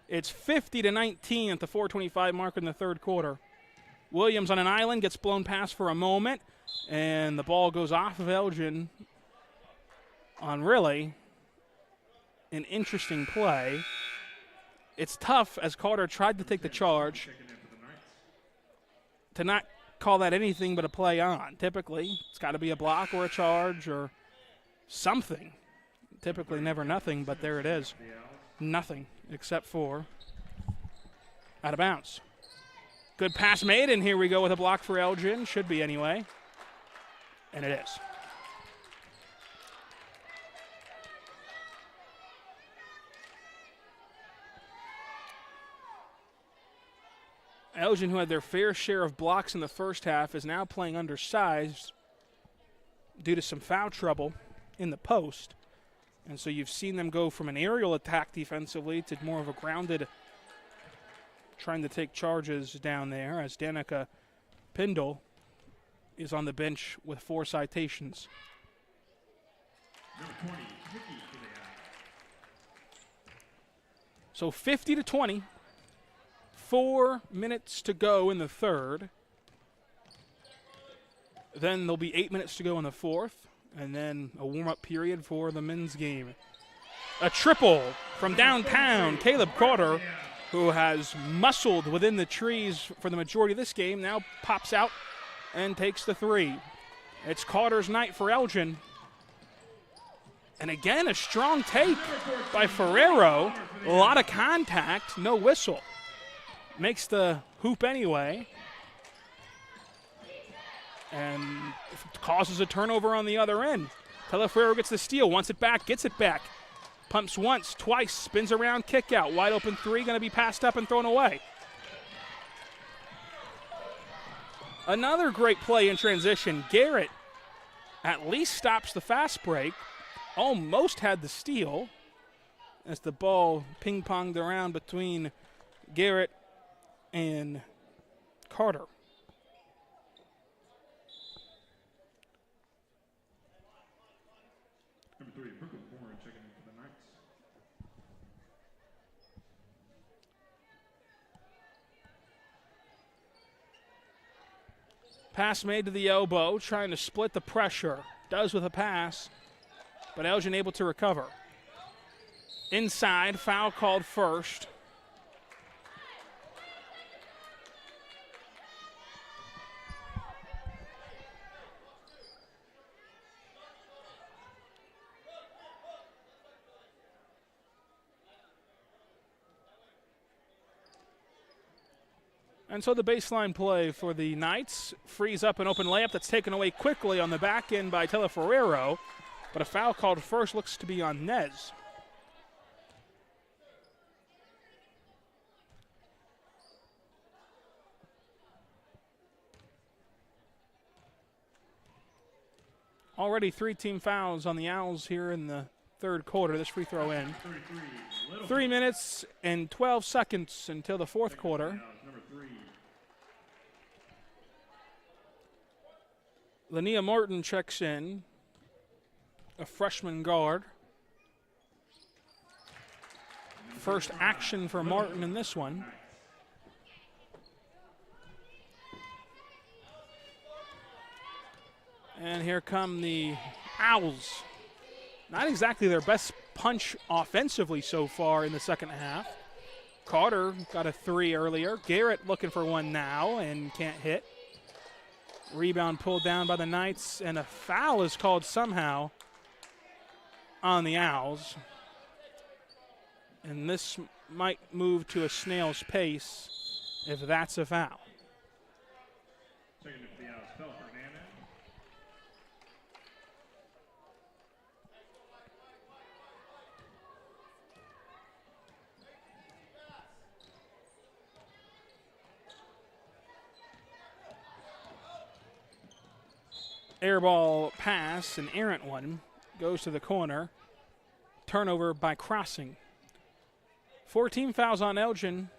It's 50-19 at the 4:25 mark in the third quarter. Williams on an island, gets blown past for a moment, and the ball goes off of Elgin on really an interesting play. It's tough as Carter tried to take the charge to not call that anything but a play on. Typically, it's got to be a block or a charge or something. Typically never nothing, but there it is. Nothing except for Out of bounds. Good pass made, and here we go with a block for Elgin. Should be anyway. And it is. Elgin, who had their fair share of blocks in the first half, is now playing undersized due to some foul trouble in the post. And so you've seen them go from an aerial attack defensively to more of a grounded, trying to take charges down there, as Danica Pindle is on the bench with 4 citations. Number 20, Nikki for the Owls. So 50-20. 4 minutes to go in the third. Then there'll be 8 minutes to go in the fourth, and then a warm-up period for the men's game. A triple from downtown. Caleb Carter, who has muscled within the trees for the majority of this game, now pops out and takes the 3. It's Carter's night for Elgin. And again, a strong take by Ferrero. A lot of contact, no whistle. Makes the hoop anyway. And causes a turnover on the other end. Teleferro gets the steal, wants it back, gets it back. Pumps once, twice, spins around, kick out. Wide open 3, going to be passed up and thrown away. Another great play in transition. Garrett at least stops the fast break. Almost had the steal as the ball ping-ponged around between Garrett and Carter. Number 3, Brooklyn Warren checking in for the Knights. Pass made to the elbow, trying to split the pressure. Does with a pass, but Elgin able to recover. Inside, foul called first. And so the baseline play for the Knights frees up an open layup that's taken away quickly on the back end by Teleferrero, but a foul called first looks to be on Nez. Already 3 team fouls on the Owls here in the third quarter. This free throw in. 3 minutes and 12 seconds until the fourth quarter. Linnea Martin checks in, a freshman guard. First action for Martin in this one. And here come the Owls. Not exactly their best punch offensively so far in the second half. Carter got a 3 earlier. Garrett looking for one now and can't hit. Rebound pulled down by the Knights, and a foul is called somehow on the Owls. And this might move to a snail's pace if that's a foul. Checking in for the Owls, Stella Fernandez. Air ball pass, an errant one, goes to the corner. Turnover by Crossing. 14 fouls on Elgin.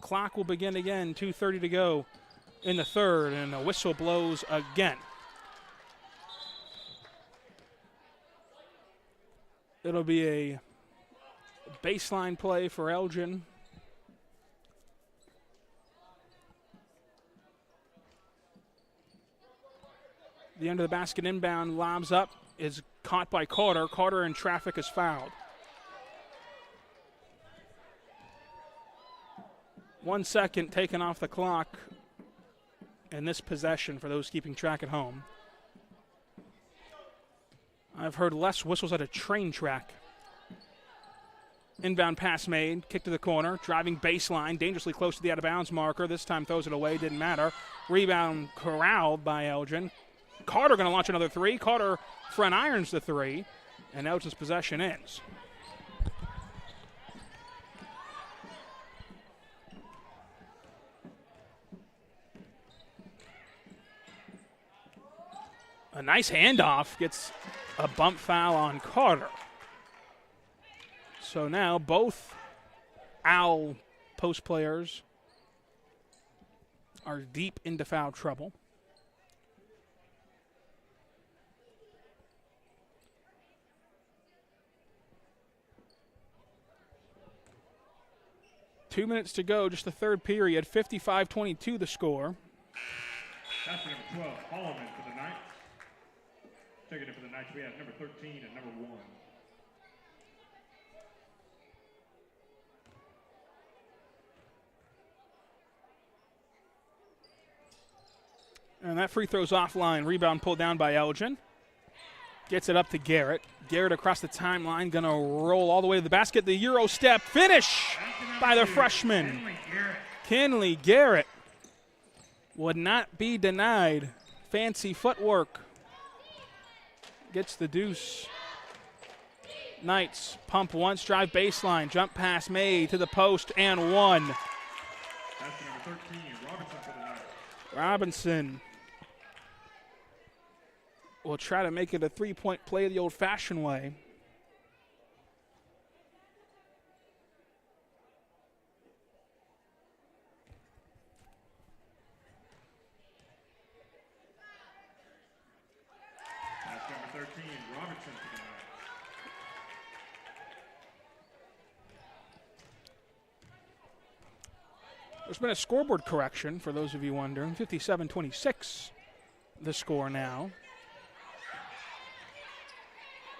Clock will begin again, 2:30 to go in the third, and a whistle blows again. It'll be a baseline play for Elgin. The under the basket inbound, lobs up, is caught by Carter. Carter in traffic is fouled. 1 second taken off the clock in this possession for those keeping track at home. I've heard less whistles at a train track Inbound pass made, kick to the corner, driving baseline, dangerously close to the out-of-bounds marker. This time throws it away, didn't matter. Rebound corralled by Elgin. Carter going to launch another three. Carter front irons the three, and Elgin's possession ends. A nice handoff, gets a bump foul on Carter. So now both Owl post players are deep into foul trouble. Two minutes to go, just the third period. 55-22 the score. That's number 12, Holloman for the Knights. Taking it for the Knights, we have number 13 and number 1. And that free throw's offline. Rebound pulled down by Elgin. Gets it up to Garrett. Garrett across the timeline, going to roll all the way to the basket. The Euro step finish by the freshman. Kinley Garrett would not be denied. Fancy footwork. Gets the deuce. Knights pump once, drive baseline. Jump pass made to the post and one. That's number 13, Robinson for the Knights. Robinson will try to make it a three-point play the old-fashioned way. That's number 13, Robinson for the Knights. There's been a scoreboard correction, for those of you wondering. 57-26 the score now.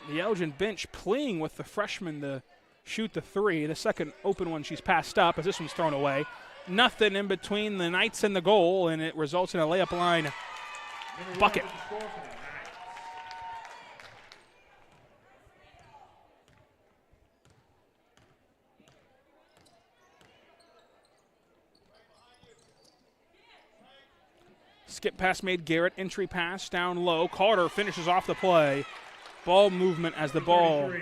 The Elgin bench playing with the freshman to shoot the three. The second open one she's passed up as this one's thrown away. Nothing in between the Knights and the goal, and it results in a layup line bucket. Skip pass made Garrett. Entry pass down low. Carter finishes off the play. Ball movement as the ball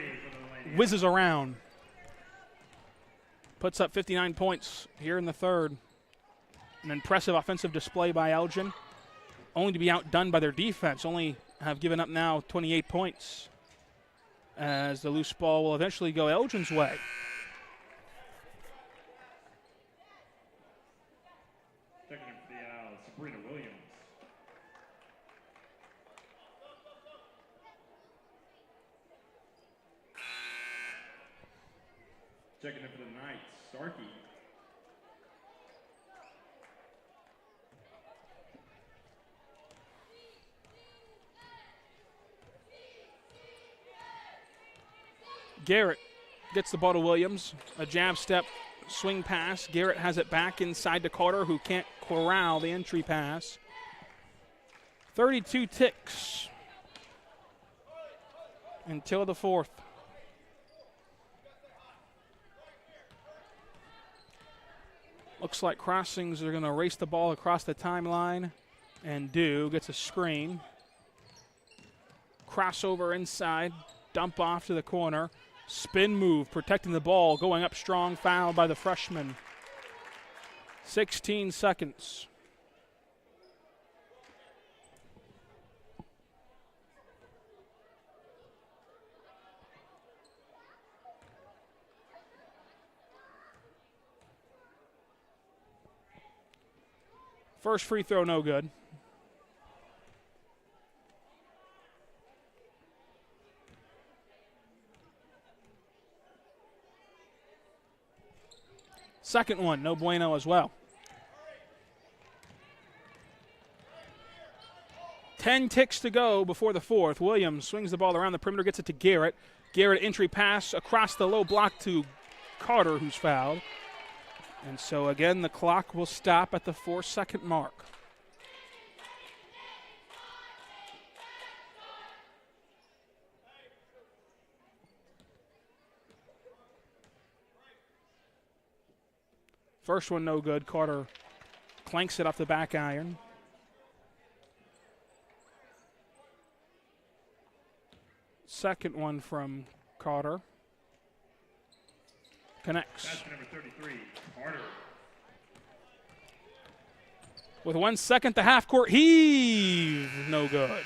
whizzes around. Puts up 59 points here in the third. An impressive offensive display by Elgin. Only to be outdone by their defense. Only have given up now 28 points. As the loose ball will eventually go Elgin's way. Checking in for the Sabrina Williams. Checking in for the Knights, Starkey. Garrett gets the ball to Williams. A jab step, swing pass. Garrett has it back inside to Carter, who can't corral the entry pass. 32 ticks until the fourth. Looks like Crossings are going to race the ball across the timeline and do. Gets a screen. Crossover inside. Dump off to the corner. Spin move, protecting the ball. Going up strong, foul by the freshman. 16 seconds. First free throw, no good. Second one, no bueno as well. 10 ticks to go before the fourth. Williams swings the ball around the perimeter, gets it to Garrett. Garrett entry pass across the low block to Carter, who's fouled. And so again, the clock will stop at the 4-second mark. First one no good. Carter clanks it off the back iron. Second one from Carter. Connects. Basket number 33, Carter. With 1 second, the half-court heave. No good.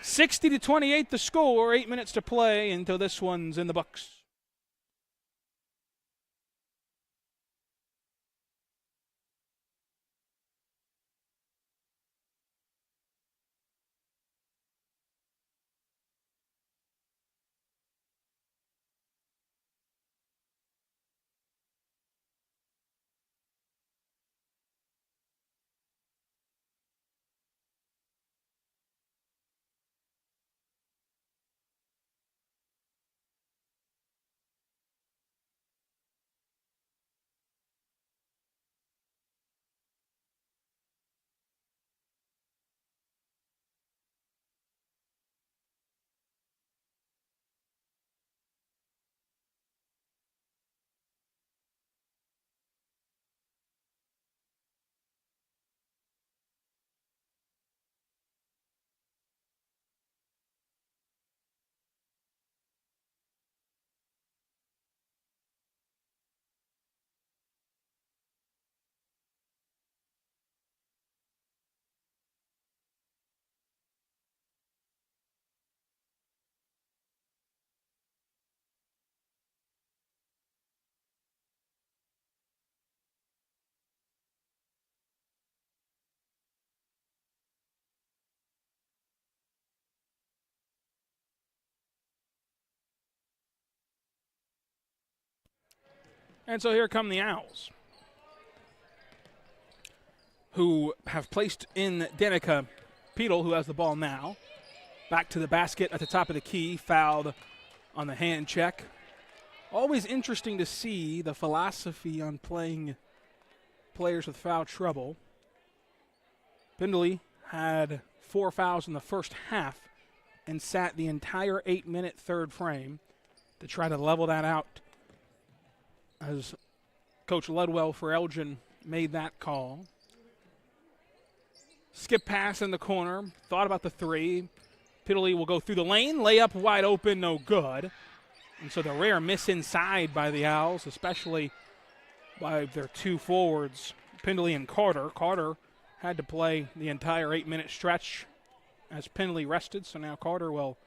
60-28 the score. 8 minutes to play until this one's in the books. And so here come the Owls, who have placed in Danica Peedle, who has the ball now. Back to the basket at the top of the key, fouled on the hand check. Always interesting to see the philosophy on playing players with foul trouble. Pindley had 4 fouls in the first half and sat the entire 8-minute third frame to try to level that out, as Coach Ludwell for Elgin made that call. Skip pass in the corner, thought about the three. Pidley will go through the lane, layup wide open, no good. And so the rare miss inside by the Owls, especially by their two forwards, Pindley and Carter. Carter had to play the entire 8-minute stretch as Pindley rested, so now Carter will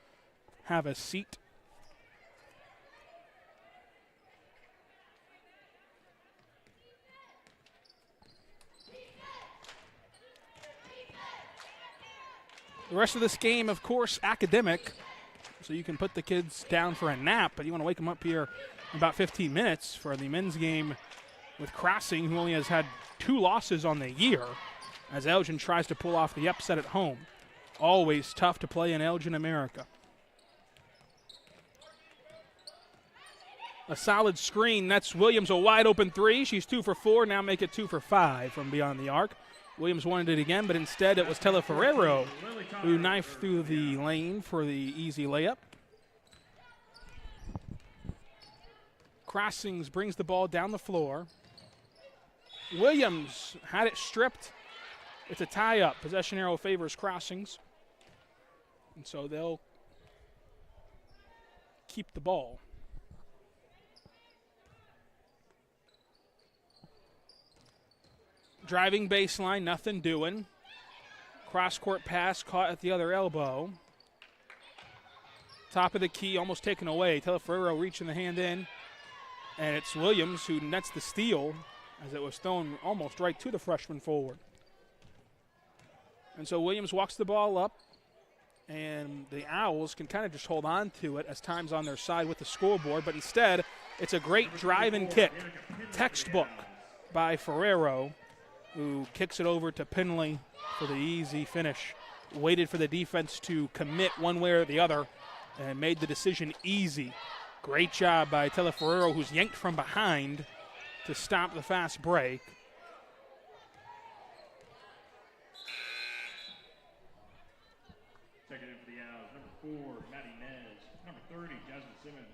have a seat. The rest of this game, of course, academic, so you can put the kids down for a nap, but you want to wake them up here in about 15 minutes for the men's game with Crossing, who only has had 2 losses on the year, as Elgin tries to pull off the upset at home. Always tough to play in Elgin, America. A solid screen. That's Williams, a wide open three. She's 2 for 4, now make it 2 for 5 from beyond the arc. Williams wanted it again, but instead it was Teleferrero who knifed through the lane for the easy layup. Crossings brings the ball down the floor. Williams had it stripped. It's a tie-up. Possession arrow favors Crossings. And so they'll keep the ball. Driving baseline, nothing doing. Cross-court pass caught at the other elbow. Top of the key, almost taken away. Teleferrero reaching the hand in. And it's Williams who nets the steal as it was thrown almost right to the freshman forward. And so Williams walks the ball up, and the Owls can kind of just hold on to it as time's on their side with the scoreboard. But instead, it's a great drive and kick. Textbook by Ferrero, who kicks it over to Pindley for the easy finish. Waited for the defense to commit one way or the other and made the decision easy. Great job by Teleferrero, who's yanked from behind to stop the fast break. Checking in for the Owls, number 4, Maddie Nez. Number 30, Jasmine Simmons.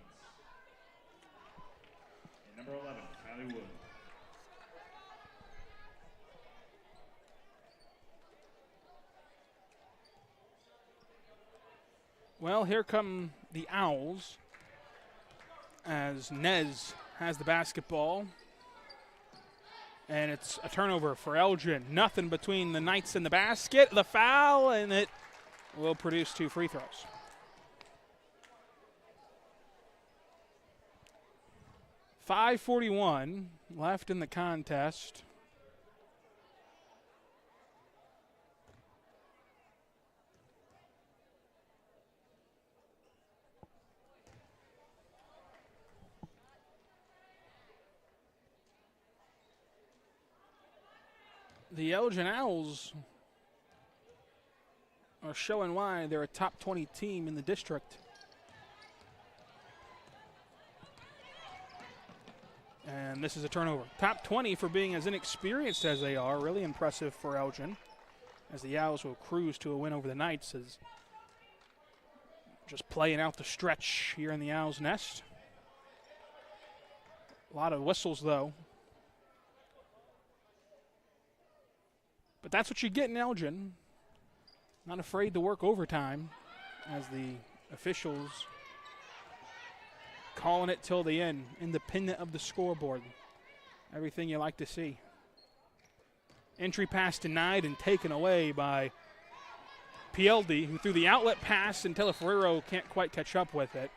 And number 11, Kylie Wood. Well, here come the Owls as Nez has the basketball. And it's a turnover for Elgin. Nothing between the Knights and the basket. The foul, and it will produce 2 free throws. .541 left in the contest. The Elgin Owls are showing why they're a top 20 team in the district. And this is a turnover. Top 20 for being as inexperienced as they are. Really impressive for Elgin, as the Owls will cruise to a win over the Knights, as just playing out the stretch here in the Owls' nest. A lot of whistles, though. But that's what you get in Elgin. Not afraid to work overtime, as the officials calling it till the end, independent of the scoreboard. Everything you like to see. Entry pass denied and taken away by Pieldi, who threw the outlet pass, and Teleferrero can't quite catch up with it.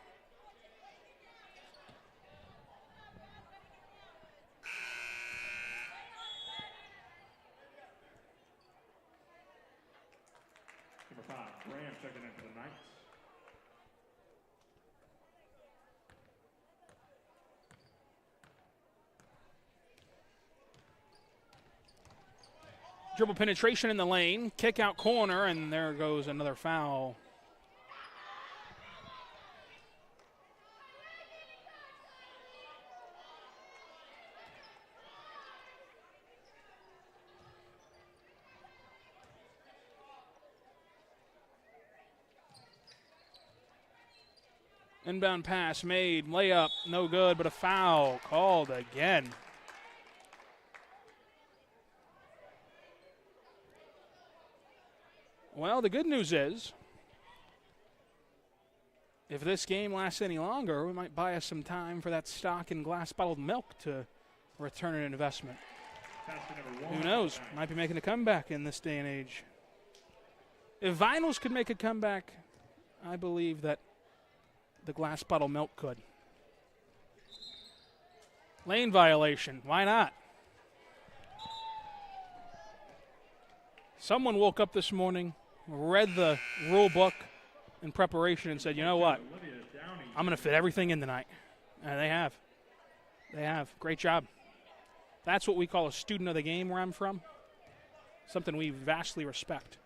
Checking in for the Knights. Dribble penetration in the lane, kick out corner, and there goes another foul. Inbound pass made, layup, no good, but a foul called again. Well, the good news is, if this game lasts any longer, we might buy us some time for that stock in glass bottled milk to return an investment. Who knows? Might be making a comeback in this day and age. If vinyls could make a comeback, I believe that the glass bottle milk could. Lane violation. Why not? Someone woke up this morning, read the rule book in preparation, and said, you know what? I'm going to fit everything in tonight. And they have. They have. Great job. That's what we call a student of the game where I'm from. Something we vastly respect.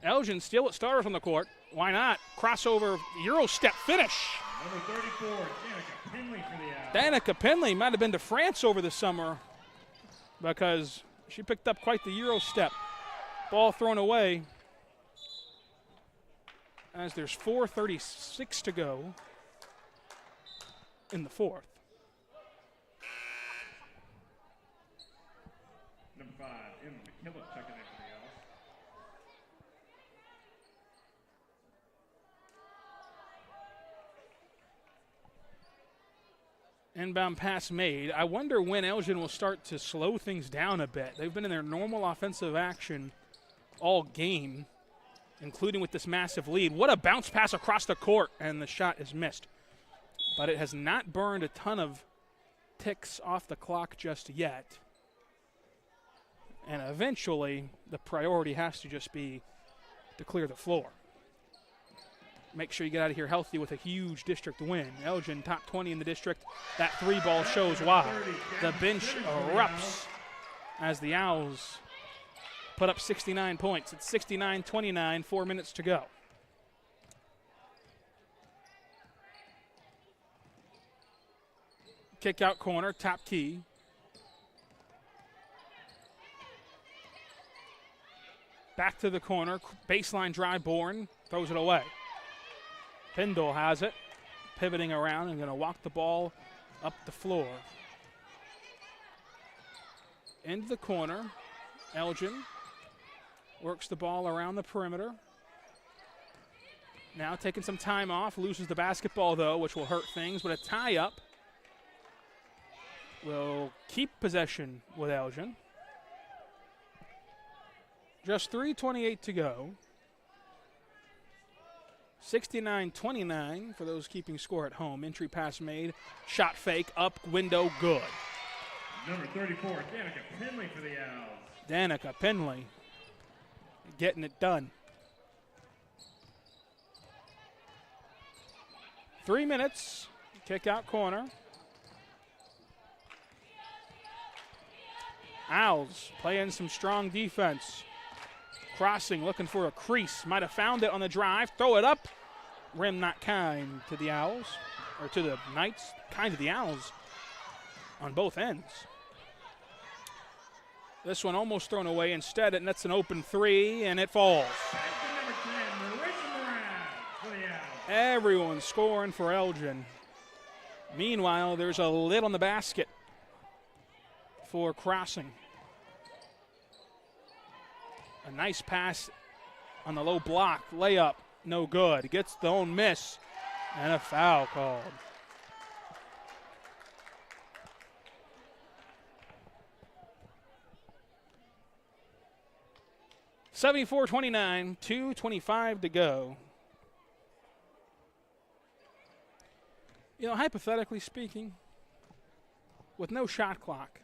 Elgin still at starters on the court. Why not? Crossover, Euro step finish. Number 34, Danica Penley for the Owls. Danica Penley might have been to France over the summer because she picked up quite the Euro step. Ball thrown away as there's 4:36 to go in the fourth. Number 5, Emma McKillop checking in for the Owls. Inbound pass made. I wonder when Elgin will start to slow things down a bit. They've been in their normal offensive action all game, including with this massive lead. What a bounce pass across the court, and the shot is missed. But it has not burned a ton of ticks off the clock just yet. And eventually, the priority has to just be to clear the floor. Make sure you get out of here healthy with a huge district win. Elgin, top 20 in the district. That 3-ball shows why. The bench erupts as the Owls put up 69 points. It's 69-29, 4 minutes to go. Kick out corner, top key. Back to the corner, baseline drive, Bourne throws it away. Pendle has it, pivoting around and going to walk the ball up the floor. Into the corner, Elgin. Works the ball around the perimeter. Now taking some time off. Loses the basketball, though, which will hurt things. But a tie-up will keep possession with Elgin. Just 3:28 to go. 69-29 for those keeping score at home. Entry pass made. Shot fake. Up window. Good. Number 34, Danica Penley for the Owls. Danica Penley getting it done. 3 minutes. Kick out corner. Owls playing some strong defense. Crossing, looking for a crease. Might have found it on the drive. Throw it up. Rim not kind to the Owls, or to the Knights. Kind to the Owls on both ends. This one almost thrown away. Instead, it nets an open three, and it falls. Everyone scoring for Elgin. Meanwhile, there's a lid on the basket for Crossing. A nice pass on the low block. Layup, no good. Gets the own miss, and a foul called. (74-29), 2:25 to go. You know, hypothetically speaking, with no shot clock,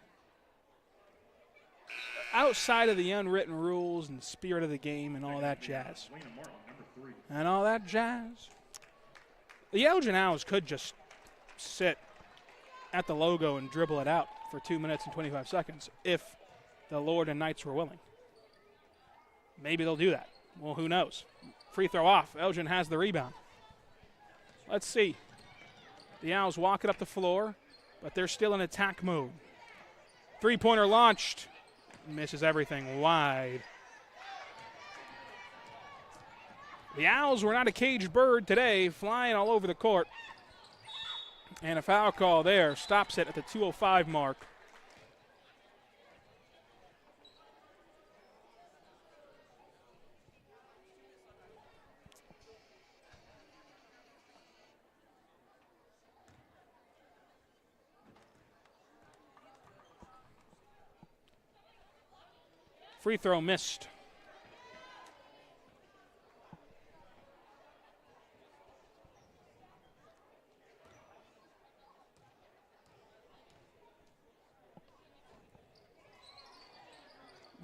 outside of the unwritten rules and spirit of the game and all that jazz, the Elgin Owls could just sit at the logo and dribble it out for 2 minutes and 25 seconds if the Lord and Knights were willing. Maybe they'll do that. Well, who knows? Free throw off. Elgin has the rebound. Let's see. The Owls walk it up the floor, but they're still in attack mode. Three-pointer launched. Misses everything wide. The Owls were not a caged bird today, flying all over the court. And a foul call there. Stops it at the 2:05 mark. Free throw missed.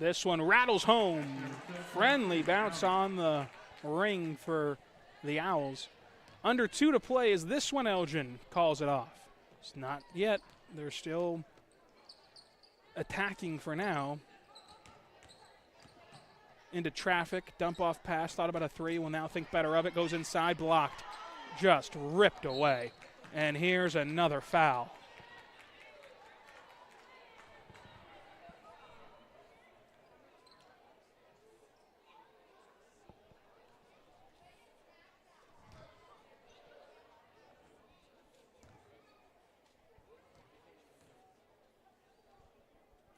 This one rattles home. Friendly bounce on the ring for the Owls. Under 2 to play as this one Elgin calls it off. It's not yet. They're still attacking for now. Into traffic, dump off pass, thought about a three, will now think better of it, goes inside, blocked, just ripped away. And here's another foul.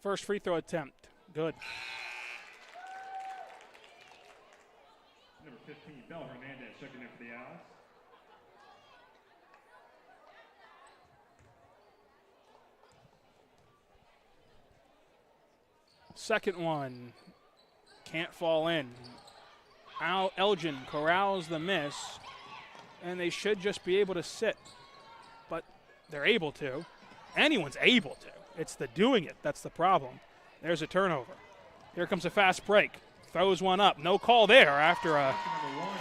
First free throw attempt, good. Number 15, Bella Hernandez, checking in for the Owls. Second one, can't fall in. Elgin corrals the miss, and they should just be able to sit. But they're able to. Anyone's able to. It's the doing it that's the problem. There's a turnover. Here comes a fast break. Throws one up. No call there after a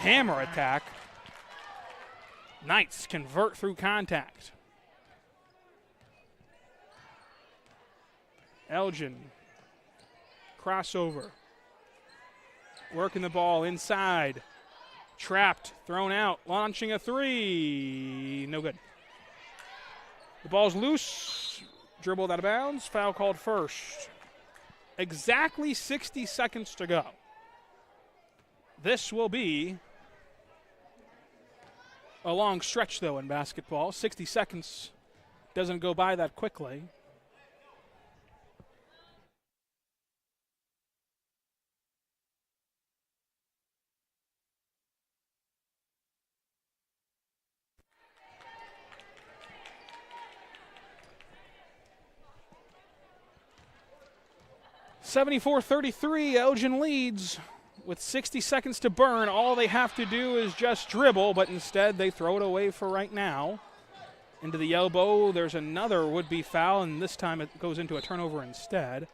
hammer attack. Knights convert through contact. Elgin. Crossover. Working the ball inside. Trapped. Thrown out. Launching a three. No good. The ball's loose. Dribbled out of bounds. Foul called first. Exactly 60 seconds to go. This will be a long stretch, though, in basketball. 60 seconds doesn't go by that quickly. 74-33, Elgin leads with 60 seconds to burn. All they have to do is just dribble, but instead they throw it away for right now. Into the elbow, there's another would-be foul, and this time it goes into a turnover instead.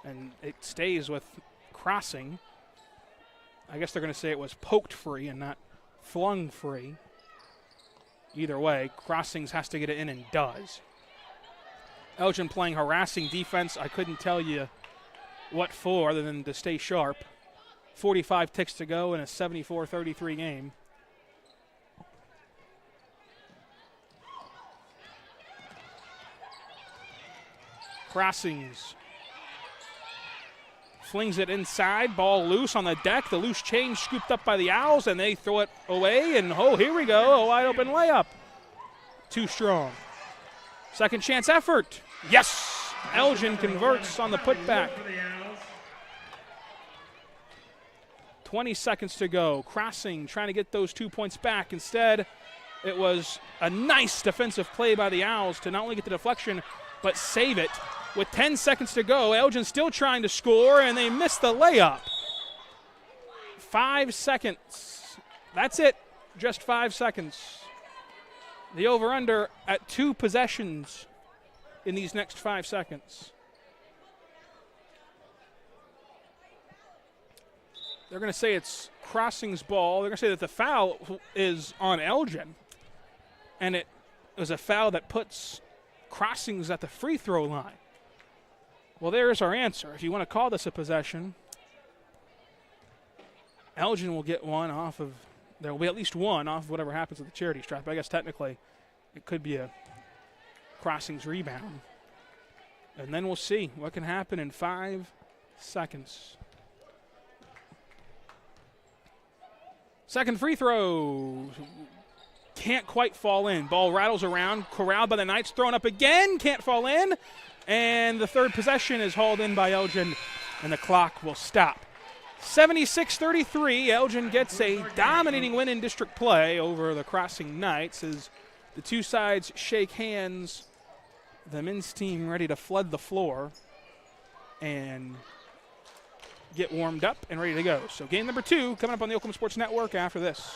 And it stays with Crossing. I guess they're going to say it was poked free and not flung free. Either way, Crossings has to get it in and does. Elgin playing harassing defense. I couldn't tell you what for other than to stay sharp. 45 ticks to go in a 74-33 game. Crossings flings it inside, ball loose on the deck. The loose change scooped up by the Owls, and they throw it away, and oh, here we go, a wide open layup. Too strong. Second chance effort. Yes! Elgin converts on the putback. 20 seconds to go. Crossing trying to get those 2 points back. Instead, it was a nice defensive play by the Owls to not only get the deflection, but save it. With 10 seconds to go, Elgin still trying to score, and they missed the layup. 5 seconds. That's it. Just 5 seconds. The over-under at 2 possessions in these next 5 seconds. They're going to say it's Crossing's ball. They're going to say that the foul is on Elgin, and it was a foul that puts Crossings at the free throw line. Well, there's our answer. If you want to call this a possession, Elgin will get one off of, there will be at least one off of whatever happens with the charity stripe. I guess technically it could be a Crossings rebound. And then we'll see what can happen in 5 seconds. Second free throw. Can't quite fall in. Ball rattles around. Corralled by the Knights. Thrown up again. Can't fall in. And the third possession is hauled in by Elgin, and the clock will stop. 76-33, Elgin gets a dominating win in district play over the Crossing Knights as the two sides shake hands. The men's team ready to flood the floor and get warmed up and ready to go. So game number 2 coming up on the Oklahoma Sports Network after this.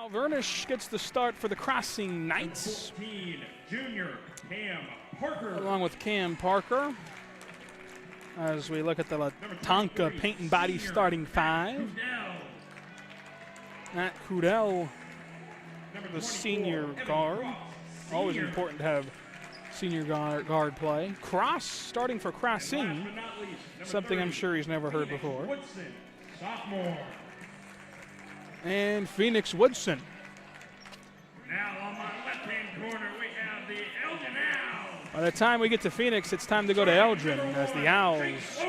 Cal Vernish gets the start for the Crossing Knights. 14, junior Cam Parker. Along with Cam Parker. As we look at the Latonka Paint and Body starting five. Matt Kudell, the senior guard. Always important to have senior guard play. Cross starting for Crossing. Something I'm sure he's never heard before. Woodson, sophomore. And Phoenix Woodson. Now on my left-hand corner, we have the Elgin Owls. By the time we get to Phoenix, it's time to go to Elgin, as the Owls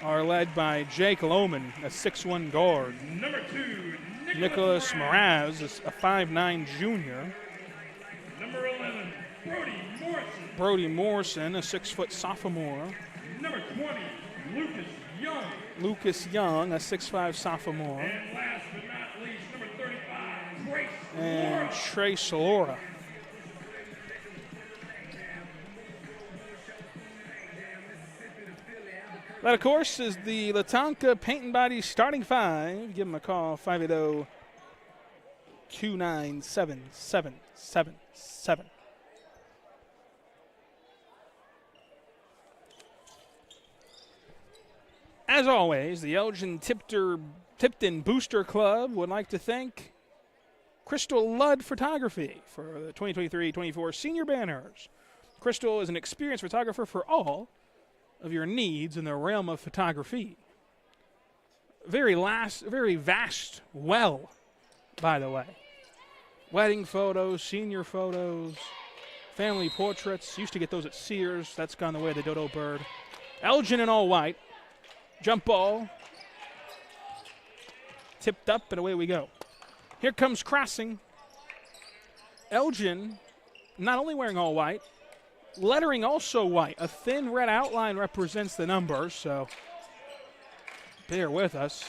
are led by Jake Lohman, a 6'1 guard. Number 2, Nicholas Mraz, a 5'9 junior. Number 11, Brody Morrison. Brody Morrison, a 6' sophomore. Number 20, Lucas Young. Lucas Young, a 6'5 sophomore. And last but not least, number 35, Trace And Trace Laura. That, of course, is the Latonka Paint and Body starting five. Give them a call, 580-297-7777. As always, the Elgin Tipton Booster Club would like to thank Crystal Ludd Photography for the 2023-24 senior banners. Crystal is an experienced photographer for all of your needs in the realm of photography. Very vast well, by the way. Wedding photos, senior photos, family portraits. Used to get those at Sears. That's gone the way of the dodo bird. Elgin in all white. Jump ball. Tipped up and away we go. Here comes Crossing. Elgin not only wearing all white, lettering also white. A thin red outline represents the numbers, so bear with us.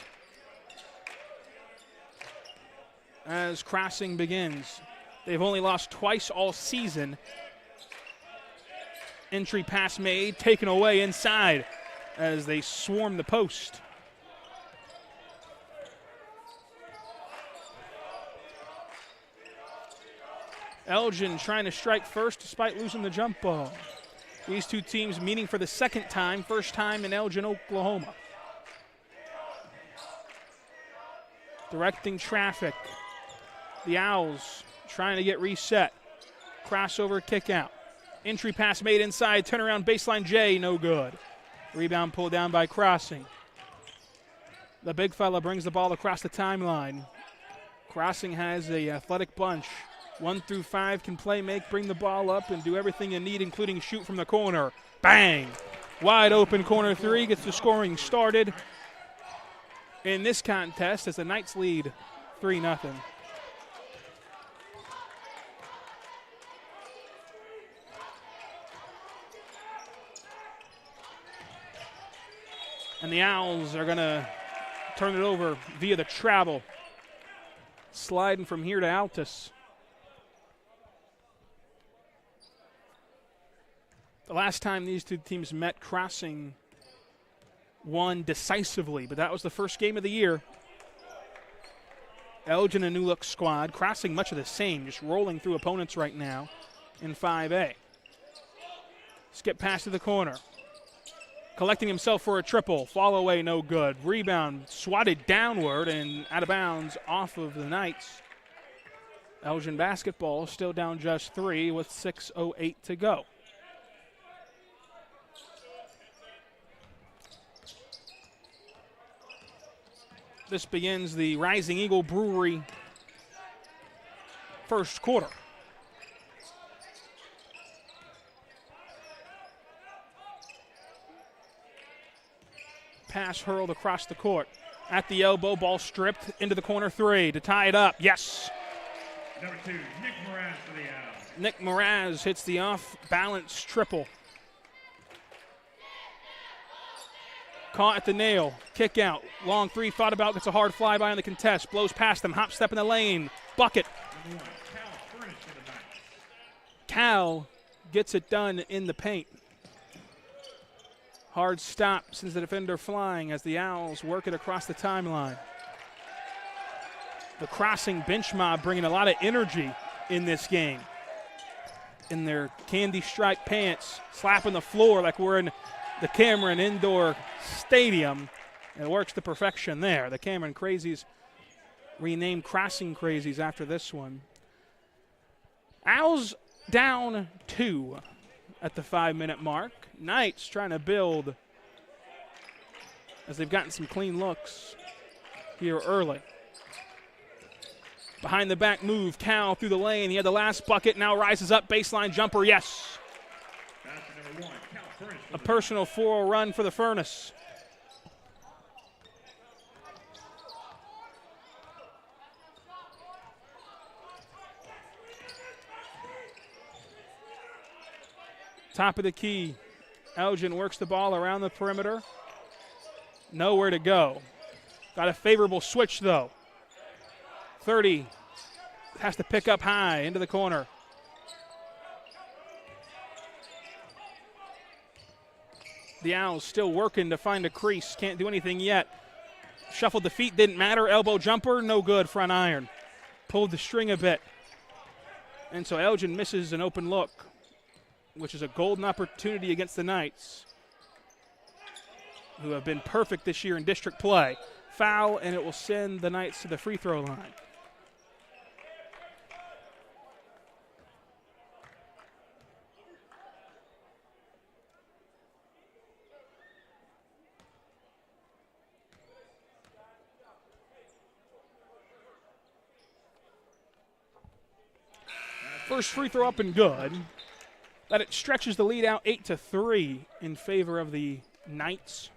As Crossing begins, they've only lost twice all season. Entry pass made, taken away inside as they swarm the post. Elgin trying to strike first despite losing the jump ball. These two teams meeting for the second time, first time in Elgin, Oklahoma. Directing traffic. The Owls trying to get reset. Crossover kick out. Entry pass made inside, turnaround baseline J, no good. Rebound pulled down by Crossing. The big fella brings the ball across the timeline. Crossing has a athletic bunch. 1 through 5 can play, make, bring the ball up, and do everything you need, including shoot from the corner. Bang! Wide open corner three gets the scoring started in this contest as the Knights lead 3-0. And the Owls are going to turn it over via the travel. Sliding from here to Altus. The last time these two teams met, Crossing won decisively, but that was the first game of the year. Elgin, a new-look squad. Crossing much of the same, just rolling through opponents right now in 5A. Skip pass to the corner. Collecting himself for a triple. Fall away, no good. Rebound swatted downward and out of bounds off of the Knights. Elgin basketball still down just 3 with 6:08 to go. This begins the Rising Eagle Brewery first quarter. Pass hurled across the court. At the elbow, ball stripped into the corner three to tie it up. Yes. Number 2, Nick Mraz for the Owls. Nick Mraz hits the off-balance triple. Caught at the nail. Kick out. Long three, thought about, gets a hard flyby on the contest. Blows past him. Hop step in the lane. Bucket. Cal gets it done in the paint. Hard stop, sends the defender flying as the Owls work it across the timeline. the Crossing bench mob bringing a lot of energy in this game. In their candy striped pants, slapping the floor like we're in the Cameron Indoor Stadium. It works to perfection there. The Cameron Crazies renamed Crossing Crazies after this one. Owls down 2 at the 5-minute mark. Knights trying to build as they've gotten some clean looks here early. Behind the back move, Cal through the lane. He had the last bucket, now rises up, baseline jumper, yes. A personal 4 run for the Furnace. Top of the key, Elgin works the ball around the perimeter. Nowhere to go. Got a favorable switch though. 30 has to pick up high into the corner. The Owls still working to find a crease. Can't do anything yet. Shuffled the feet, didn't matter. Elbow jumper, no good. Front iron. Pulled the string a bit. And so Elgin misses an open look, which is a golden opportunity against the Knights, who have been perfect this year in district play. Foul, and it will send the Knights to the free throw line. First free throw up and good. That it stretches the lead out 8-3 in favor of the Knights.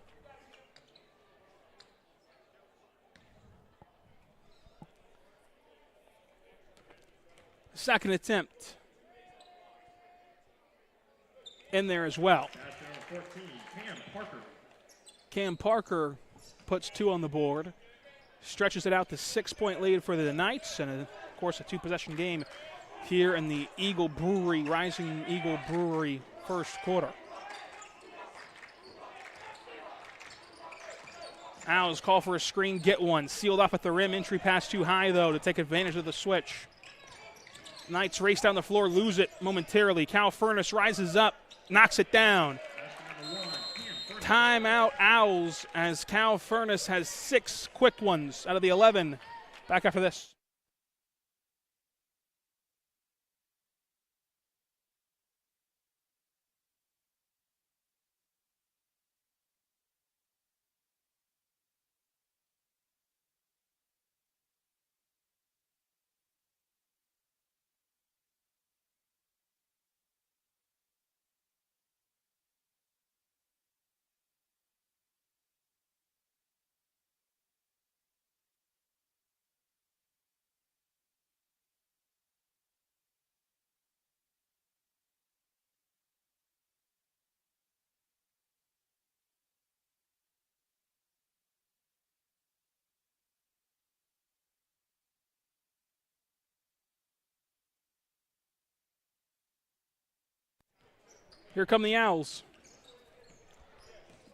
Second attempt in there as well. That's number 14, Cam Parker. Cam Parker puts 2 on the board, stretches it out to 6-point lead for the Knights, and of course a 2-possession game here in the Rising Eagle Brewery first quarter. Owls call for a screen, get one. Sealed off at the rim, entry pass too high though to take advantage of the switch. Knights race down the floor, lose it momentarily. Cal Furnace rises up, knocks it down. Timeout Owls as Cal Furnace has 6 quick ones out of the 11. Back after this. Here come the Owls.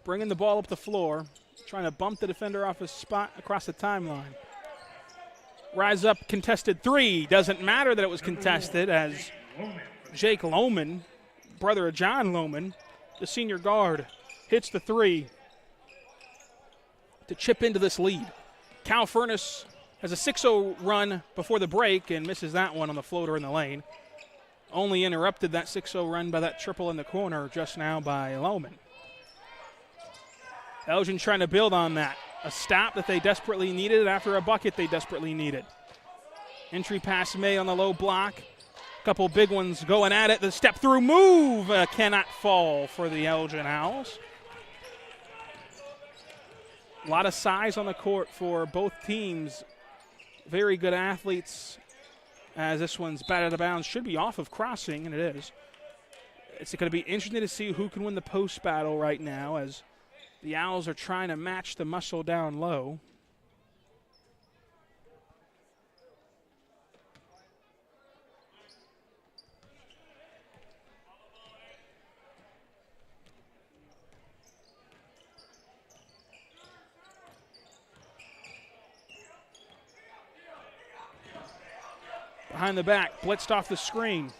Bringing the ball up the floor, trying to bump the defender off his spot across the timeline. Rise up, contested 3. Doesn't matter that it was contested as Jake Lohman, brother of John Lohman, the senior guard, hits the 3 to chip into this lead. Cal Furnace has a 6-0 run before the break and misses that one on the floater in the lane. Only interrupted that 6-0 run by that triple in the corner just now by Lohman. Elgin trying to build on that. A stop that they desperately needed after a bucket they desperately needed. Entry pass made on the low block. A couple big ones going at it. The step through move cannot fall for the Elgin Owls. A lot of size on the court for both teams. Very good athletes. As this one's batted out of bounds, should be off of Crossing, and it is. It's going to be interesting to see who can win the post battle right now as the Owls are trying to match the muscle down low. Behind the back, blitzed off the screen.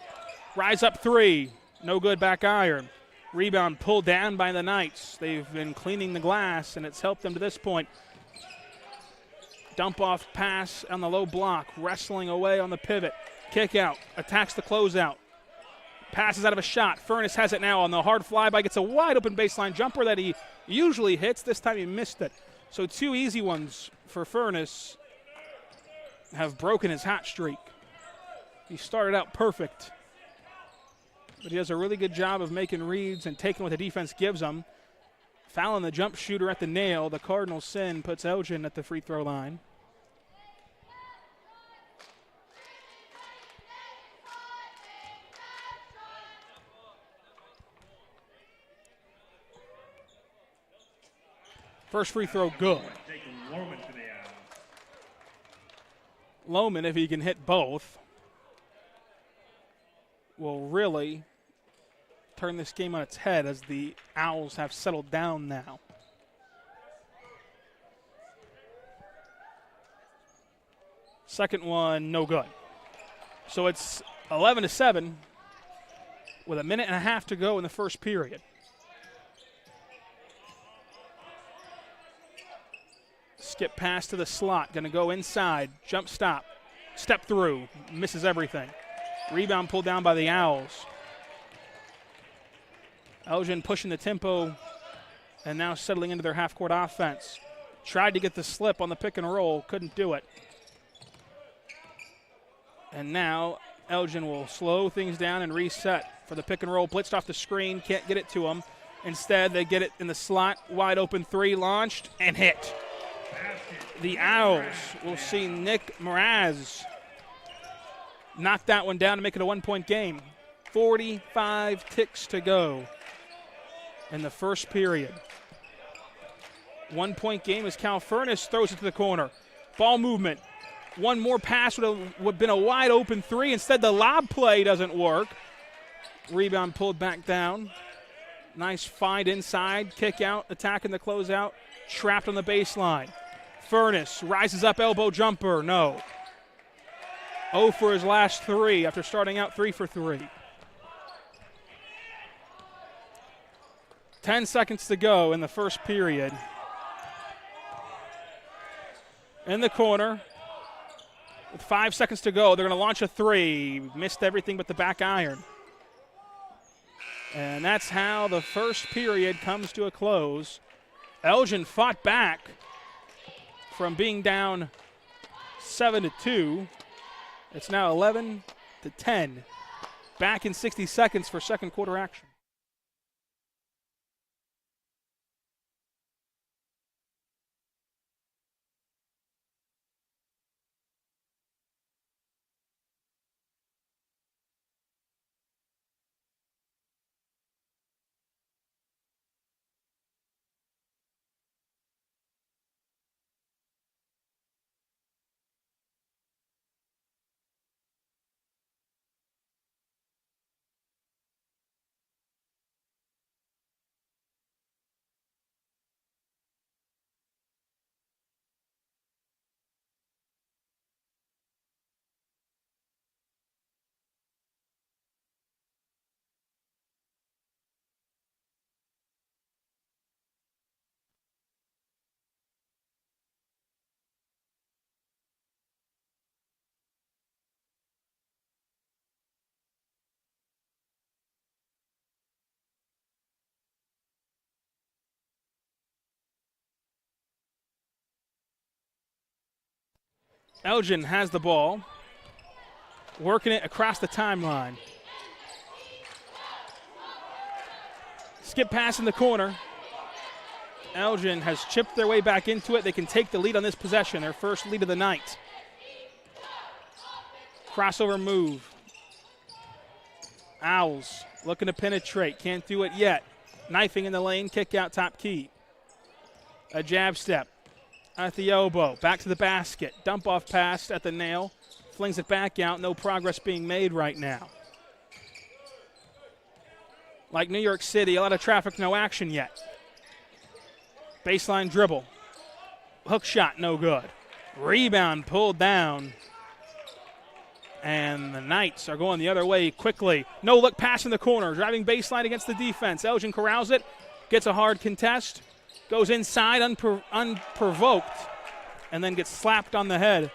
Rise up three, no good, back iron. Rebound pulled down by the Knights. They've been cleaning the glass, and it's helped them to this point. Dump off pass on the low block, wrestling away on the pivot. Kick out, attacks the closeout. Passes out of a shot. Furness has it now on the hard flyby, gets a wide open baseline jumper that he usually hits. This time he missed it. So 2 easy ones for Furness have broken his hot streak. He started out perfect, but he does a really good job of making reads and taking what the defense gives him. Fouling the jump shooter at the nail. The Cardinals sin puts Elgin at the free throw line. First free throw good. Lohman, if he can hit both, will really turn this game on its head as the Owls have settled down now. Second one, no good. So it's 11-7 with a minute and a half to go in the first period. Skip pass to the slot, going to go inside, jump stop, step through, misses everything. Rebound pulled down by the Owls. Elgin pushing the tempo and now settling into their half-court offense. Tried to get the slip on the pick and roll, couldn't do it. And now Elgin will slow things down and reset for the pick and roll. Blitzed off the screen, can't get it to him. Instead, they get it in the slot, wide open three, launched and hit. The Owls will see Nick Mraz knock that one down to make it a 1-point game. 45 ticks to go in the first period. 1-point game as Cal Furness throws it to the corner. Ball movement. One more pass would have been a wide open three. Instead, the lob play doesn't work. Rebound pulled back down. Nice find inside. Kick out, attacking the closeout. Trapped on the baseline. Furness rises up, elbow jumper. No. 0 for his last 3 after starting out 3 for 3. 10 seconds to go in the first period. In the corner. With 5 seconds to go, they're going to launch a 3. Missed everything but the back iron. And that's how the first period comes to a close. Elgin fought back from being down 7-2. It's now 11-10. Back in 60 seconds for second quarter action. Elgin has the ball, working it across the timeline. Skip pass in the corner. Elgin has chipped their way back into it. They can take the lead on this possession, their first lead of the night. Crossover move. Owls looking to penetrate, can't do it yet. Knifing in the lane, kick out, top key. A jab step. At the elbow, back to the basket. Dump off pass at the nail. Flings it back out. No progress being made right now. Like New York City, a lot of traffic, no action yet. Baseline dribble. Hook shot, no good. Rebound pulled down. And the Knights are going the other way quickly. No look pass in the corner. Driving baseline against the defense. Elgin corrals it. Gets a hard contest. Goes inside unprovoked. And then gets slapped on the head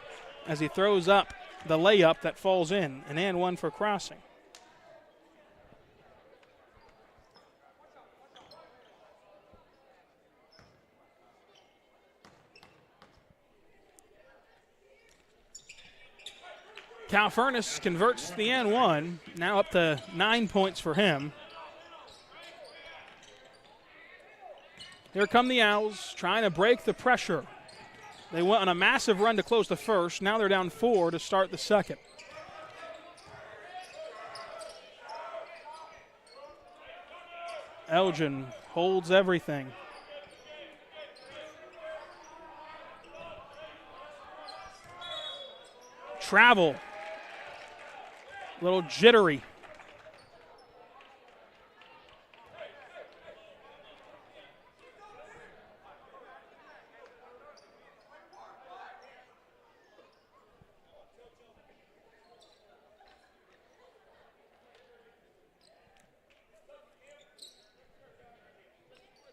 as he throws up the layup that falls in. An and one for Crossing. Cal Furnace converts the and one, now up to 9 points for him. Here come the Owls, trying to break the pressure. They went on a massive run to close the first. Now they're down 4 to start the second. Elgin holds everything. Travel. A little jittery.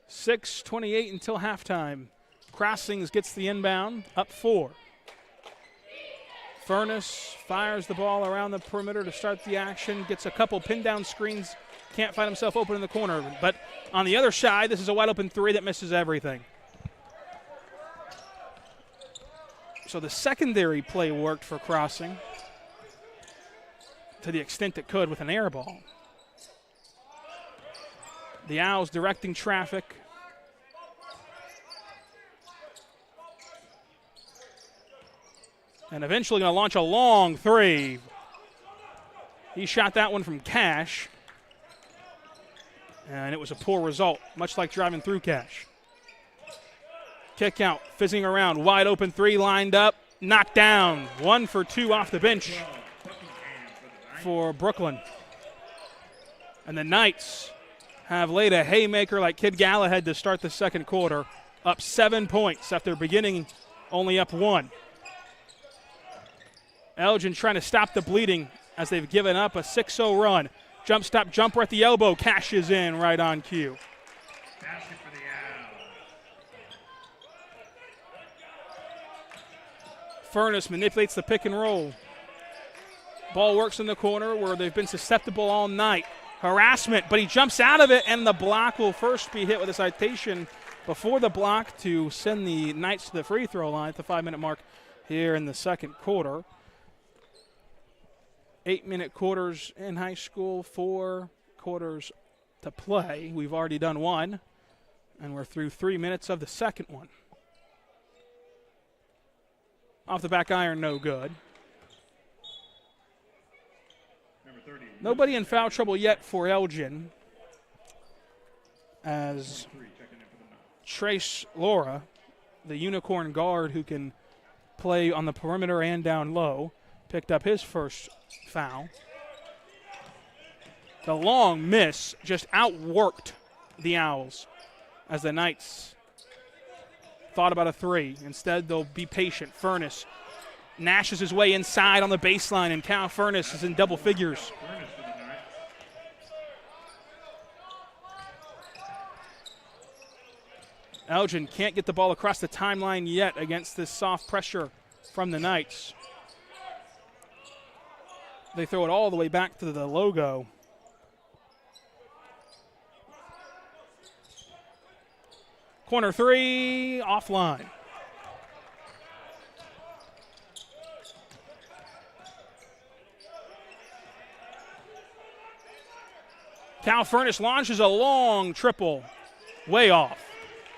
.6:28 until halftime. Crossings gets the inbound, up 4. Furnace fires the ball around the perimeter to start the action, gets a couple pin down screens, can't find himself open in the corner. But on the other side, this is a wide open 3 that misses everything. So the secondary play worked for Crossing to the extent it could with an air ball. The Owls directing traffic. And eventually going to launch a long 3. He shot that one from Cash. And it was a poor result, much like driving through Cash. Kick out, fizzing around, wide open 3 lined up, knocked down. 1 for 2 off the bench for Brooklyn. And the Knights have laid a haymaker like Kid Galahad to start the second quarter, up 7 points after beginning only up 1. Elgin trying to stop the bleeding as they've given up a 6-0 run. Jump stop jumper at the elbow, cashes in right on cue. Basket for the Owls. Furnace manipulates the pick and roll. Ball works in the corner where they've been susceptible all night. Harassment, but he jumps out of it, and the block will first be hit with a citation before the block to send the Knights to the free throw line at the 5-minute mark here in the second quarter. 8-minute quarters in high school, 4 quarters to play. We've already done 1, and we're through 3 minutes of the second one. Off the back iron, no good. Nobody in foul trouble yet for Elgin, as Trace Laura, the unicorn guard who can play on the perimeter and down low, picked up his first foul. The long miss just outworked the Owls as the Knights thought about a 3. Instead, they'll be patient. Furnace nashes his way inside on the baseline, and Cal Furnace is in double figures. Elgin can't get the ball across the timeline yet against this soft pressure from the Knights. They throw it all the way back to the logo. Corner 3, offline. Cal Furnace launches a long triple, way off.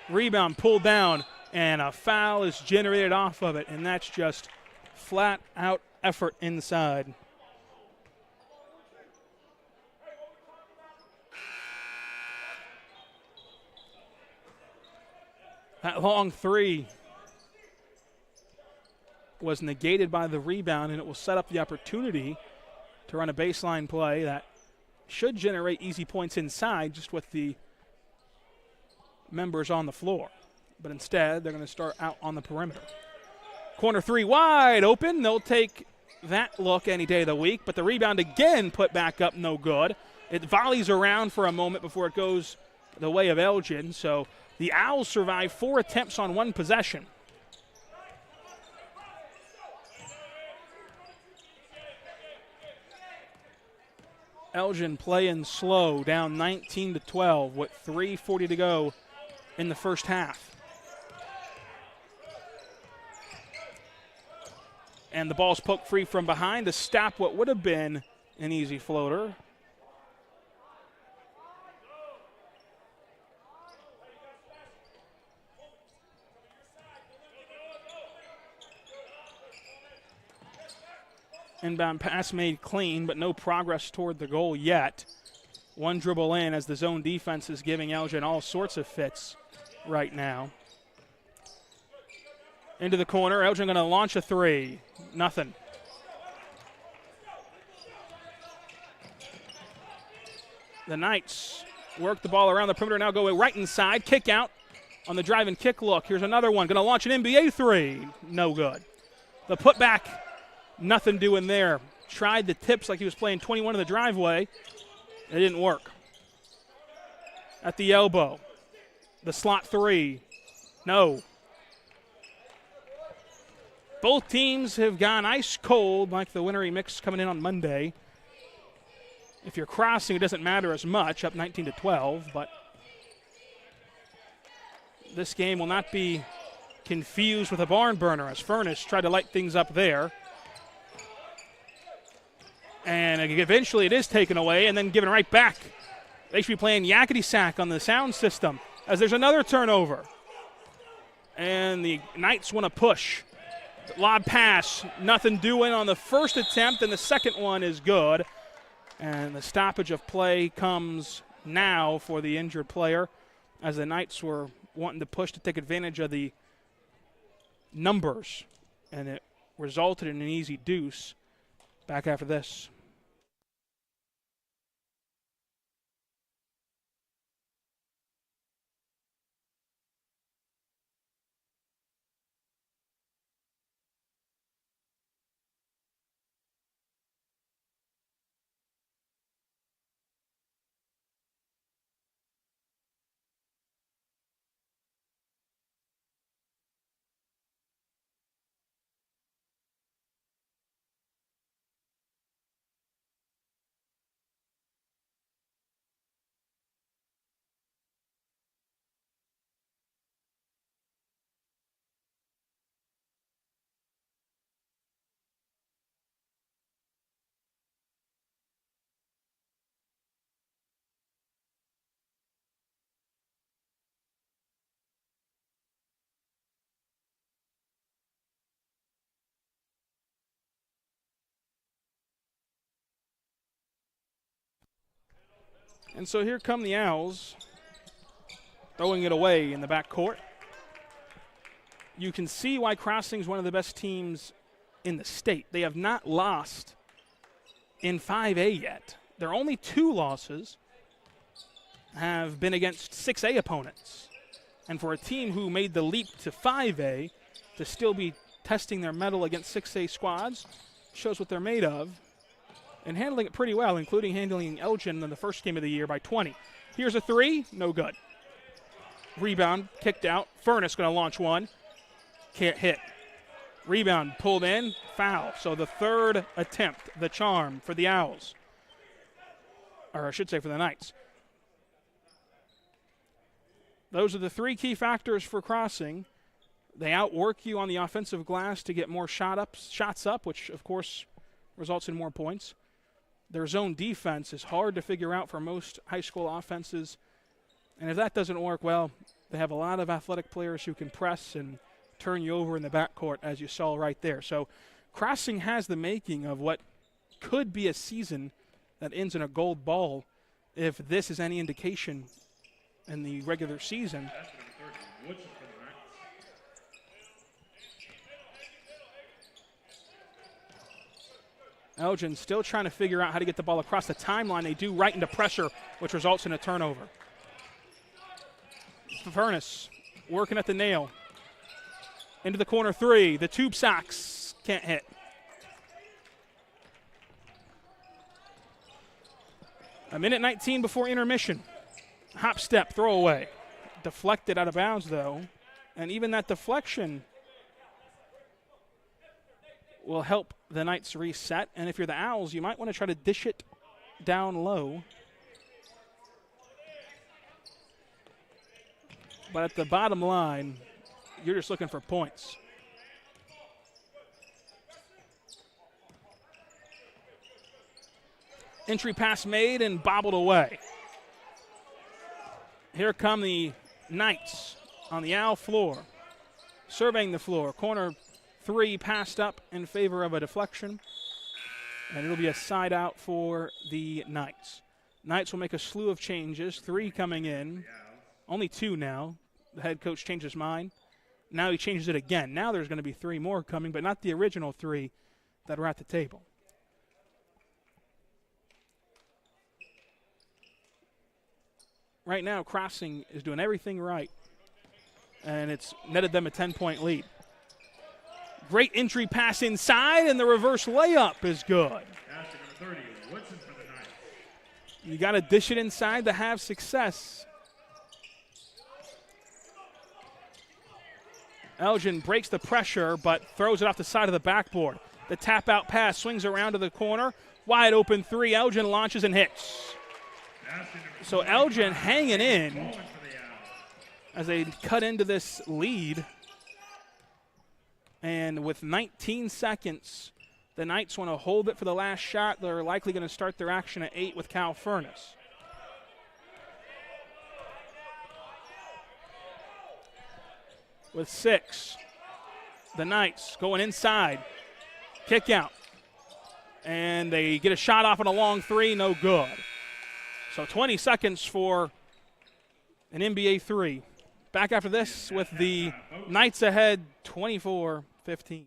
Rebound pulled down, and a foul is generated off of it, and that's just flat out effort inside. That long 3 was negated by the rebound, and it will set up the opportunity to run a baseline play that should generate easy points inside just with the members on the floor. But instead, they're going to start out on the perimeter. Corner 3 wide open. They'll take that look any day of the week, but the rebound again put back up, no good. It volleys around for a moment before it goes the way of Elgin, so the Owls survive 4 attempts on 1 possession. Elgin playing slow, down 19-12 with 3:40 to go in the first half. And the ball's poked free from behind to stop what would have been an easy floater. Inbound pass made clean, but no progress toward the goal yet. 1 dribble in as the zone defense is giving Elgin all sorts of fits right now. Into the corner, Elgin going to launch a 3. Nothing. The Knights work the ball around the perimeter, now go right inside, kick out on the drive and kick look. Here's another one, going to launch an NBA 3. No good. The putback, nothing doing there. Tried the tips like he was playing 21 in the driveway. It didn't work. At the elbow, the slot 3. No. Both teams have gone ice cold like the wintry mix coming in on Monday. If you're crossing, it doesn't matter as much, up 19-12, but this game will not be confused with a barn burner as Furnace tried to light things up there. And eventually it is taken away and then given right back. They should be playing yakety sack on the sound system as there's another turnover. And the Knights want to push. Lob pass, nothing doing on the first attempt, and the second one is good. And the stoppage of play comes now for the injured player as the Knights were wanting to push to take advantage of the numbers. And it resulted in an easy deuce. Back after this. And so here come the Owls, throwing it away in the backcourt. You can see why Crossing's one of the best teams in the state. They have not lost in 5A yet. Their only 2 losses have been against 6A opponents. And for a team who made the leap to 5A to still be testing their mettle against 6A squads shows what they're made of. And handling it pretty well, including handling Elgin in the first game of the year by 20. Here's a 3, no good. Rebound, kicked out. Furnace going to launch one. Can't hit. Rebound pulled in, foul. So the third attempt, the charm for the Owls. Or I should say for the Knights. Those are the 3 key factors for Crossing. They outwork you on the offensive glass to get more shots up, which of course results in more points. Their zone defense is hard to figure out for most high school offenses. And if that doesn't work, well, they have a lot of athletic players who can press and turn you over in the backcourt, as you saw right there. So Crossing has the making of what could be a season that ends in a gold ball if this is any indication in the regular season. Elgin still trying to figure out how to get the ball across the timeline. They do right into pressure, which results in a turnover. Furnace working at the nail. Into the corner 3. The tube socks can't hit. A minute 19 before intermission. Hop step, throwaway. Deflected out of bounds, though. And even that deflection will help the Knights reset. And if you're the Owls, you might want to try to dish it down low. But at the bottom line, you're just looking for points. Entry pass made and bobbled away. Here come the Knights on the Owl floor. Surveying the floor. Corner 3 passed up in favor of a deflection. And it'll be a side out for the Knights. Knights will make a slew of changes. 3 coming in. Only 2 now. The head coach changed his mind. Now he changes it again. Now there's going to be 3 more coming, but not the original 3 that were at the table. Right now, Crossing is doing everything right, and it's netted them a 10-point lead. Great entry pass inside, and the reverse layup is good. You got to dish it inside to have success. Elgin breaks the pressure, but throws it off the side of the backboard. The tap-out pass swings around to the corner. Wide open 3. Elgin launches and hits. So Elgin hanging in as they cut into this lead. And with 19 seconds, the Knights want to hold it for the last shot. They're likely going to start their action at 8 with Cal Furnace. With 6, the Knights going inside. Kick out. And they get a shot off on a long 3, no good. So 20 seconds for an NBA 3. Back after this with the Knights ahead 24-15.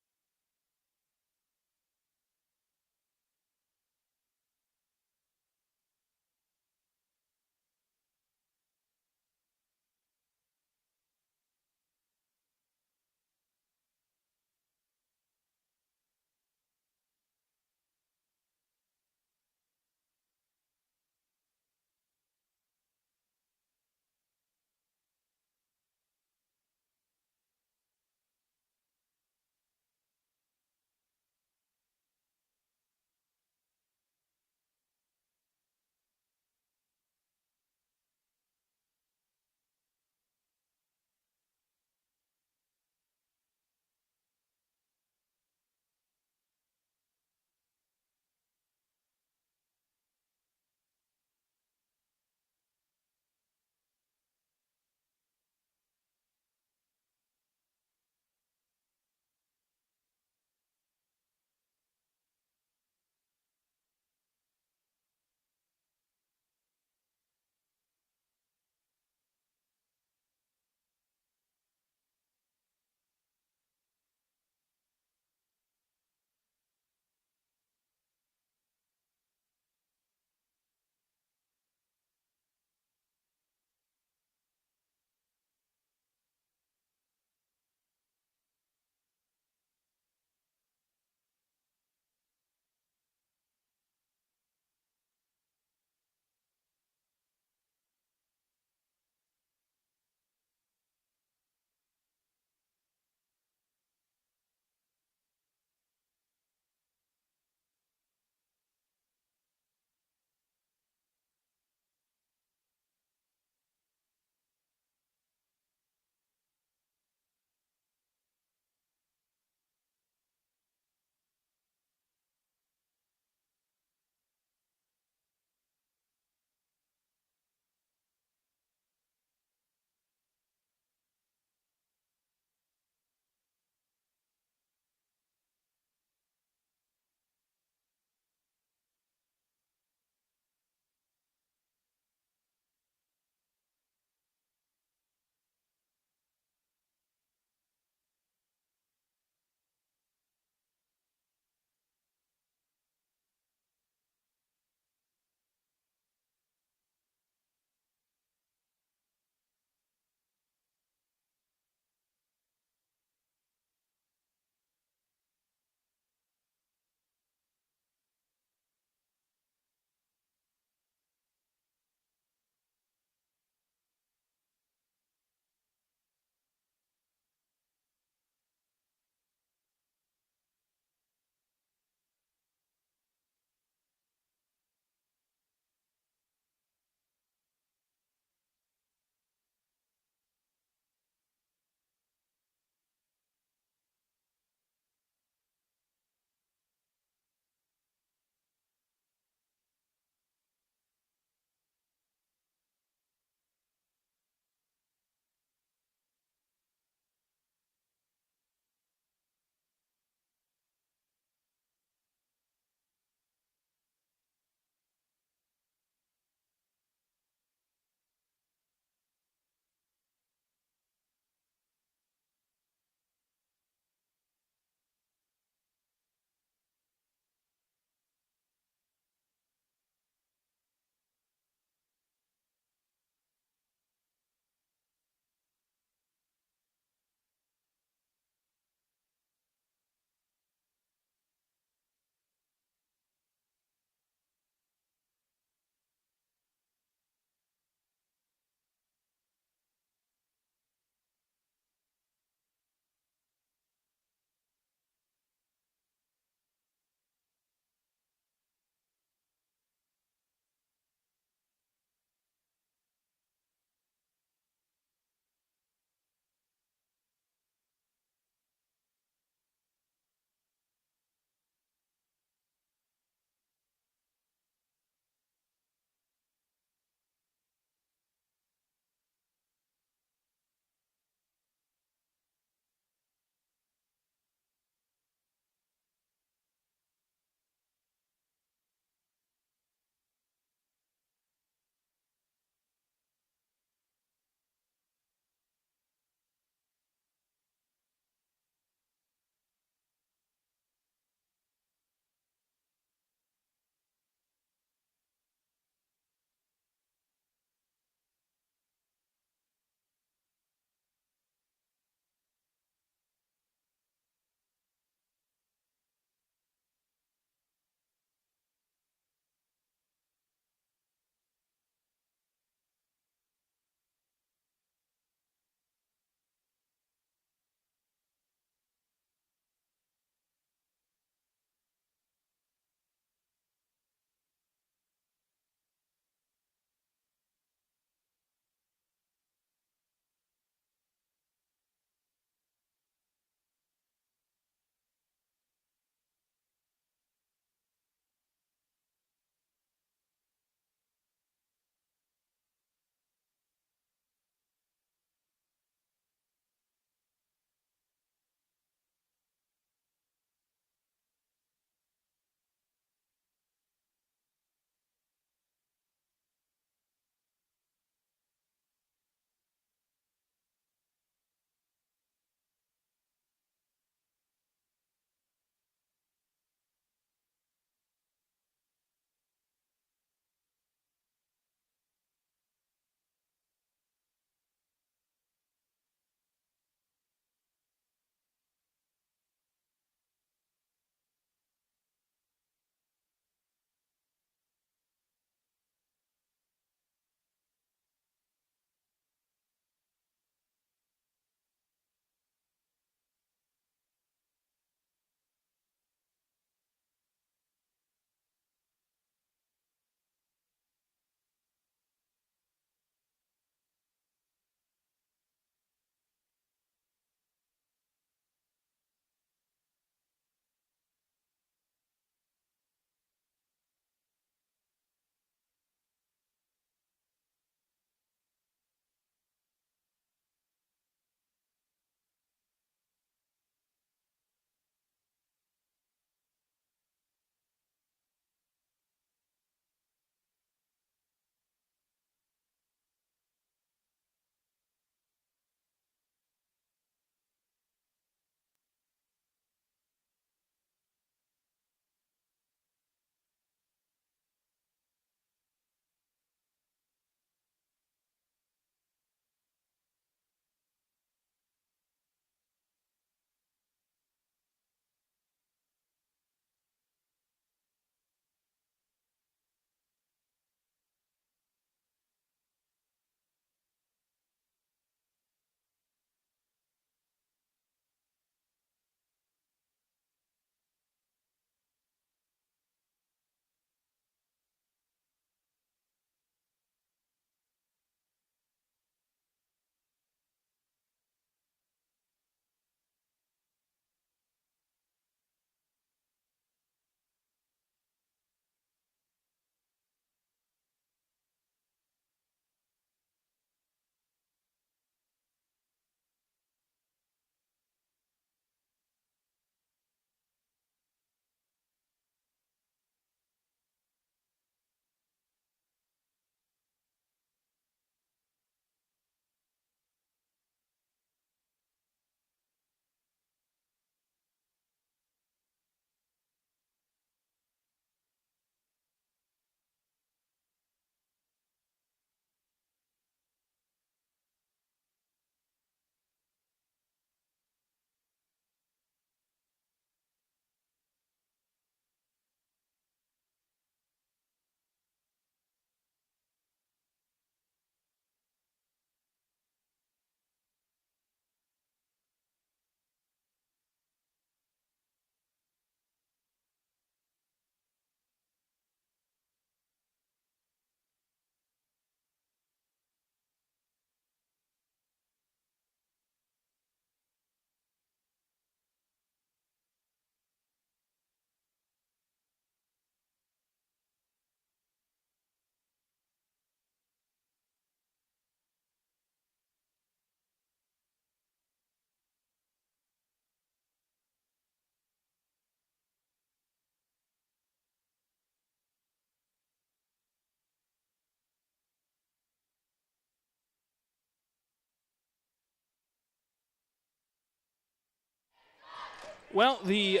Well, the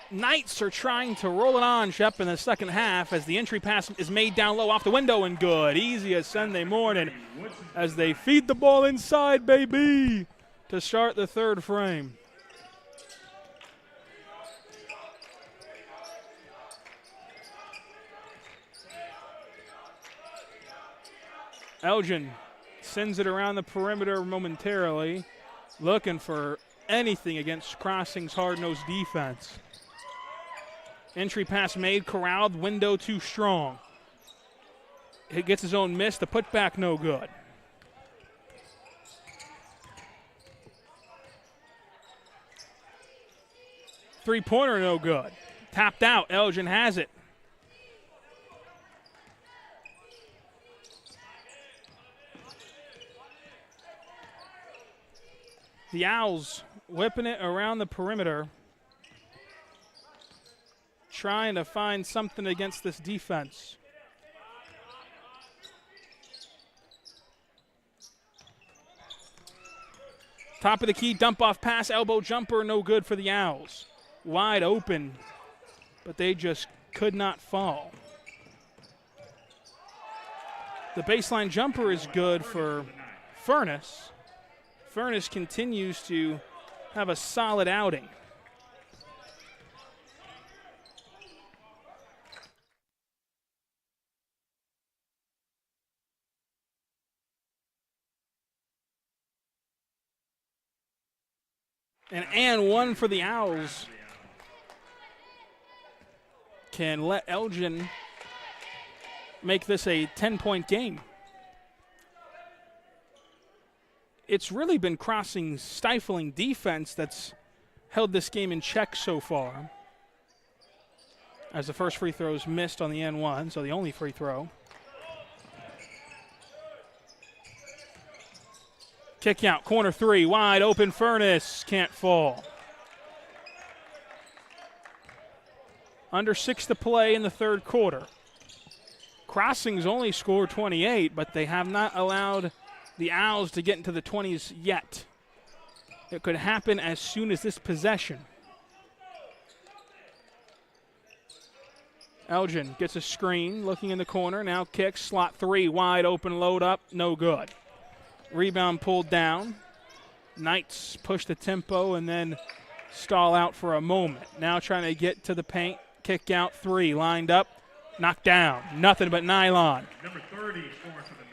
Knights are trying to roll it on, Shep, in the second half as the entry pass is made down low off the window and good. Easy as Sunday morning as they feed the ball inside, baby, to start the third frame. Elgin sends it around the perimeter momentarily, looking for anything against Crossing's hard-nosed defense. Entry pass made, corralled, window too strong. He gets his own miss, the putback no good. Three-pointer no good. Tapped out, Elgin has it. The Owls whipping it around the perimeter, trying to find something against this defense. Top of the key, dump off pass, elbow jumper, no good for the Owls. Wide open, but they just could not fall. The baseline jumper is good for Furness. Furness continues to have a solid outing. And one for the Owls can let Elgin make this a 10-point game. It's really been Crossing's stifling defense that's held this game in check so far, as the first free throw is missed on the N1, so the only free throw. Kick out, corner three, wide open, Furness can't fall. Under 6 to play in the third quarter. Crossing's only scored 28, but they have not allowed the Owls to get into the 20s yet. It could happen as soon as this possession. Elgin gets a screen, looking in the corner, now kicks, slot three, wide open, load up, no good. Rebound pulled down. Knights push the tempo and then stall out for a moment. Now trying to get to the paint, kick out three, lined up, knocked down. Nothing but nylon. Number 30 scoring for the Knights.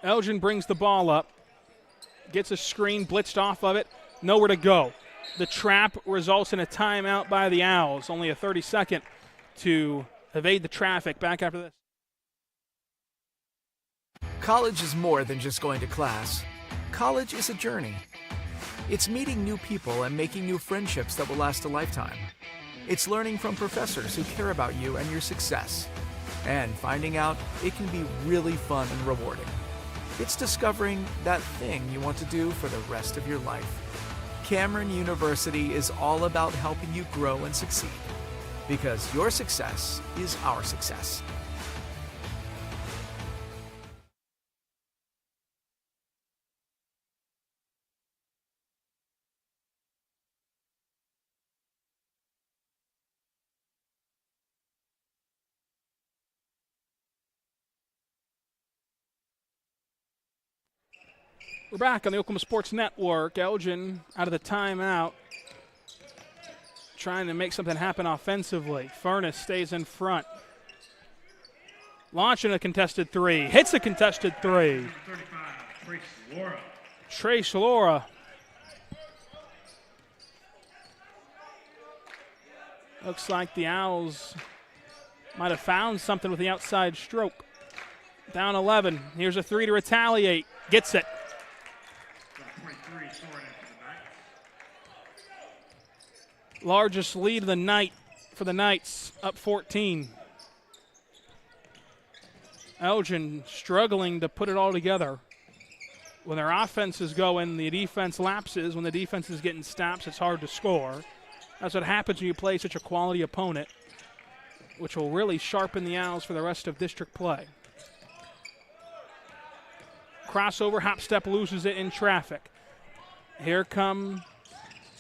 Elgin brings the ball up, gets a screen, blitzed off of it, nowhere to go. The trap results in a timeout by the Owls. Only a 30-second to evade the traffic. Back after this. College is more than just going to class. College is a journey. It's meeting new people and making new friendships that will last a lifetime. It's learning from professors who care about you and your success. And finding out it can be really fun and rewarding. It's discovering that thing you want to do for the rest of your life. Cameron University is all about helping you grow and succeed, because your success is our success. We're back on the Oklahoma Sports Network. Elgin out of the timeout, trying to make something happen offensively. Furness stays in front. Launching a contested three. Hits a contested three. 35, Trace Laura. Looks like the Owls might have found something with the outside stroke. Down 11. Here's a three to retaliate. Gets it. Largest lead of the night for the Knights, up 14. Elgin struggling to put it all together. When their offense is going, the defense lapses. When the defense is getting stops, it's hard to score. That's what happens when you play such a quality opponent, which will really sharpen the Owls for the rest of district play. Crossover, hop step, loses it in traffic. Here come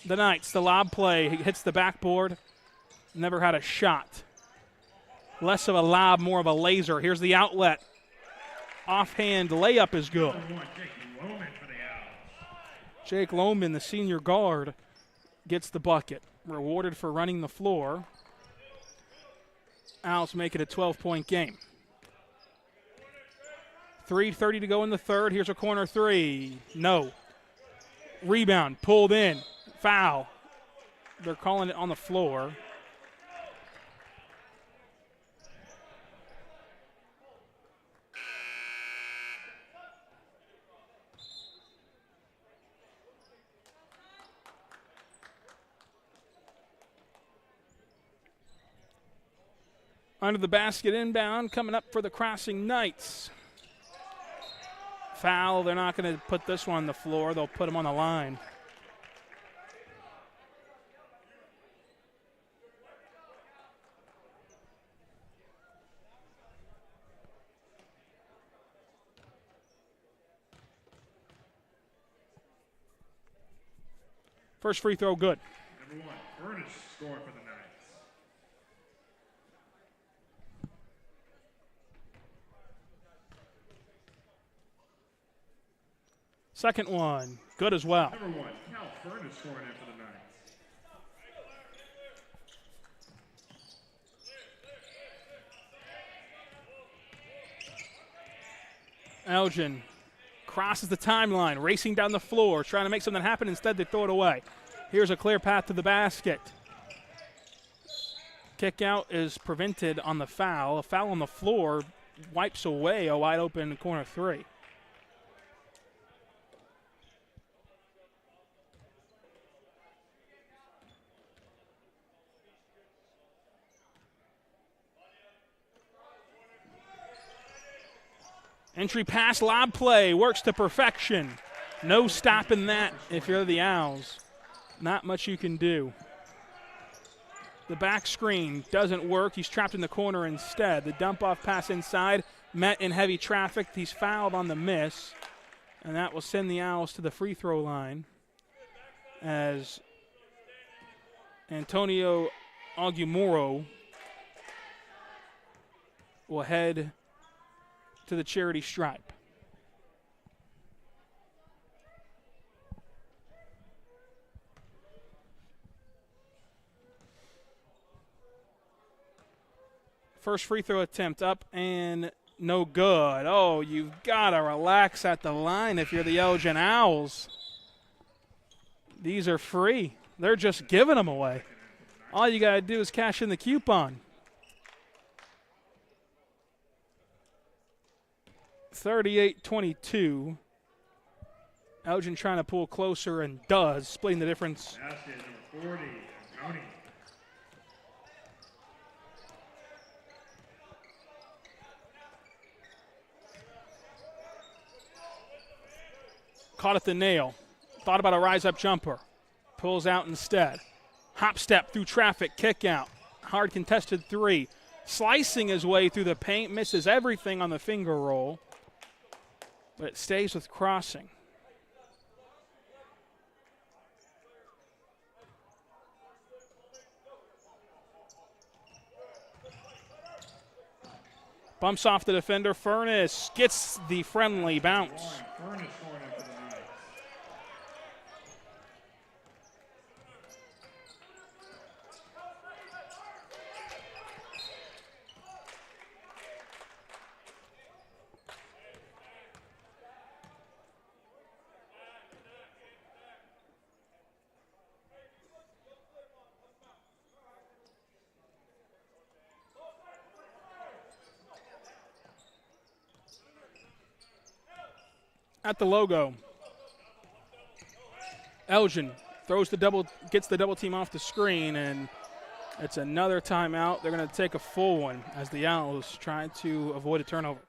the Knights. The lob play. He hits the backboard. Never had a shot. Less of a lob, more of a laser. Here's the outlet. Offhand layup is good. Jake Lohman, the senior guard, gets the bucket. Rewarded for running the floor. Owls make it a 12-point game. 3:30 to go in the third. Here's a corner three. No. Rebound, pulled in. Foul. They're calling it on the floor. Under the basket inbound, coming up for the Crossing Knights. Foul, they're not going to put this one on the floor. They'll put him on the line. First free throw, good. Number 1, Furnace scoring for the Knights. Second one, good as well. Number 1, Cal Furnace scoring in for the Knights. Elgin crosses the timeline, racing down the floor, trying to make something happen. Instead, they throw it away. Here's a clear path to the basket. Kick out is prevented on the foul. A foul on the floor wipes away a wide open corner three. Entry pass, lob play, works to perfection. No stopping that if you're the Owls. Not much you can do. The back screen doesn't work. He's trapped in the corner instead. The dump-off pass inside, met in heavy traffic. He's fouled on the miss, and that will send the Owls to the free throw line as Antonio Aguimoro will head to the charity stripe. First free throw attempt up and no good. Oh, you've got to relax at the line if you're the Elgin Owls. These are free. They're just giving them away. All you got to do is cash in the coupon. 38-22. Elgin trying to pull closer and does, splitting the difference. Basket number 40, Tony. Caught at the nail. Thought about a rise-up jumper. Pulls out instead. Hop step through traffic, kick out. Hard contested three. Slicing his way through the paint, misses everything on the finger roll. But it stays with Crossing. Bumps off the defender. Furnace gets the friendly bounce. Furnace scoring in for the Knights. At the logo, Elgin throws the double, gets the double team off the screen, and it's another timeout. They're going to take a full one as the Owls try to avoid a turnover.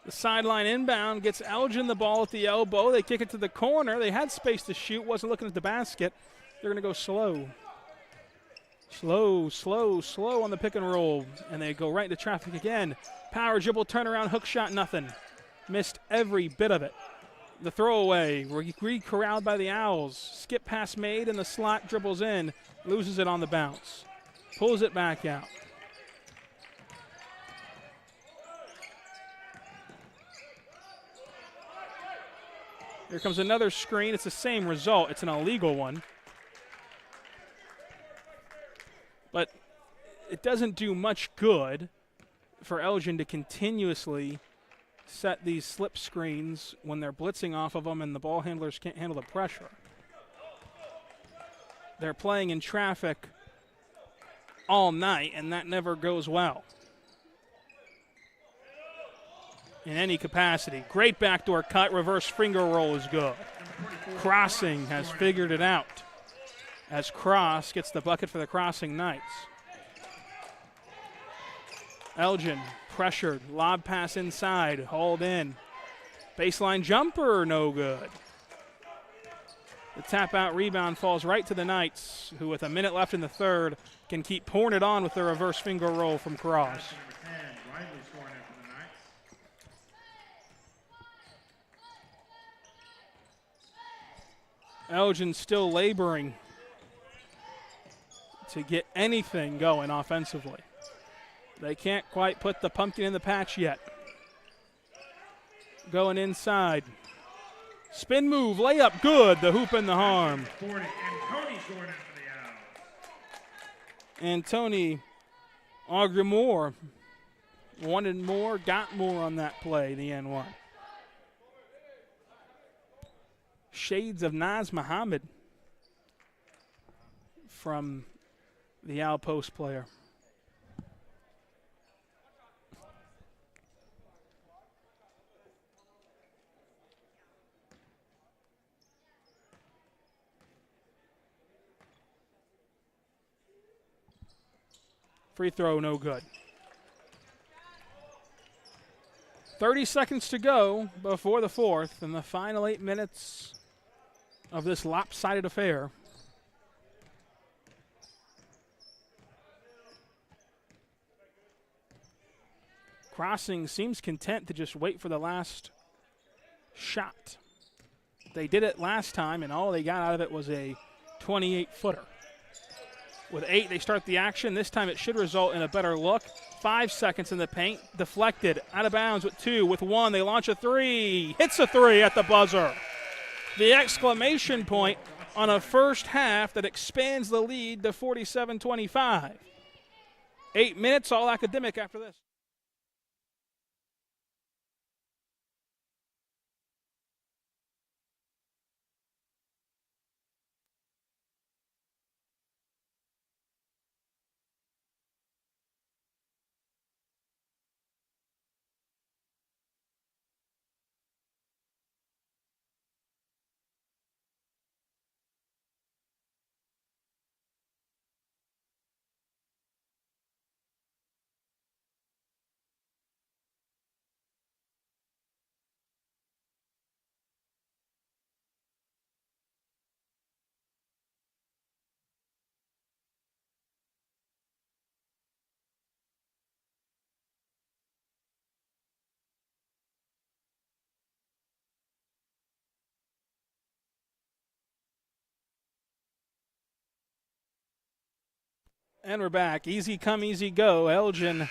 The sideline inbound gets Elgin the ball at the elbow. They kick it to the corner. They had space to shoot, wasn't looking at the basket. They're going to go slow. Slow on the pick and roll. And they go right into traffic again. Power dribble, turnaround, hook shot, nothing. Missed every bit of it. The throwaway, corralled by the Owls. Skip pass made, and the slot dribbles in. Loses it on the bounce. Pulls it back out. Here comes another screen. It's the same result. It's an illegal one. But it doesn't do much good for Elgin to continuously set these slip screens when they're blitzing off of them and the ball handlers can't handle the pressure. They're playing in traffic all night, and that never goes well in any capacity. Great backdoor cut. Reverse finger roll is good. Crossing has figured it out as Cross gets the bucket for the Crossing Knights. Elgin pressured, lob pass inside, hauled in. Baseline jumper, no good. The tap out rebound falls right to the Knights, who with a minute left in the third can keep pouring it on with the reverse finger roll from Cross. Elgin still laboring to get anything going offensively. They can't quite put the pumpkin in the patch yet. Going inside. Spin move, layup, good. The hoop and the harm. And Tony Augremore wanted more, got more on that play, the N1. Shades of Naz Muhammad from the Owl Post player. Free throw, no good. 30 seconds to go before the fourth, in the final 8 minutes of this lopsided affair. Crossing seems content to just wait for the last shot. They did it last time, and all they got out of it was a 28-footer. With 8, they start the action. This time it should result in a better look. 5 seconds in the paint. Deflected. Out of bounds with 2. With 1, they launch a 3. Hits a 3 at the buzzer. The exclamation point on a first half that expands the lead to 47-25. 8 minutes, all academic after this. And we're back. Easy come, easy go. Elgin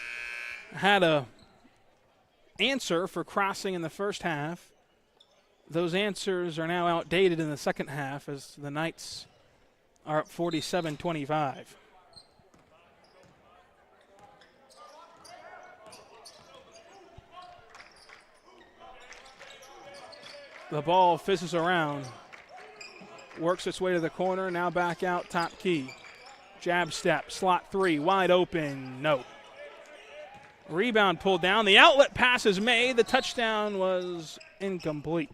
had a answer for Crossing in the first half. Those answers are now outdated in the second half as the Knights are up 47-25. The ball fizzes around, works its way to the corner, now back out top key. Jab step, slot 3, wide open, no. Rebound pulled down, the outlet pass is made, the touchdown was incomplete.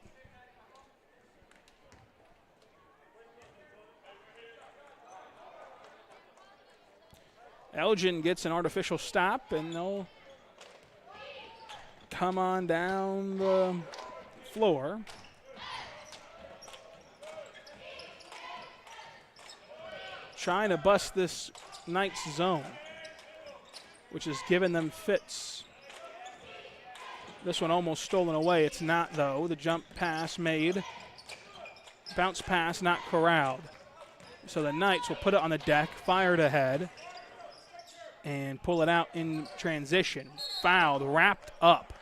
Elgin gets an artificial stop, and they'll come on down the floor. Trying to bust this Knights zone, which has given them fits. This one almost stolen away. It's not, though. The jump pass made. Bounce pass not corralled. So the Knights will put it on the deck, fire it ahead, and pull it out in transition. Fouled, wrapped up.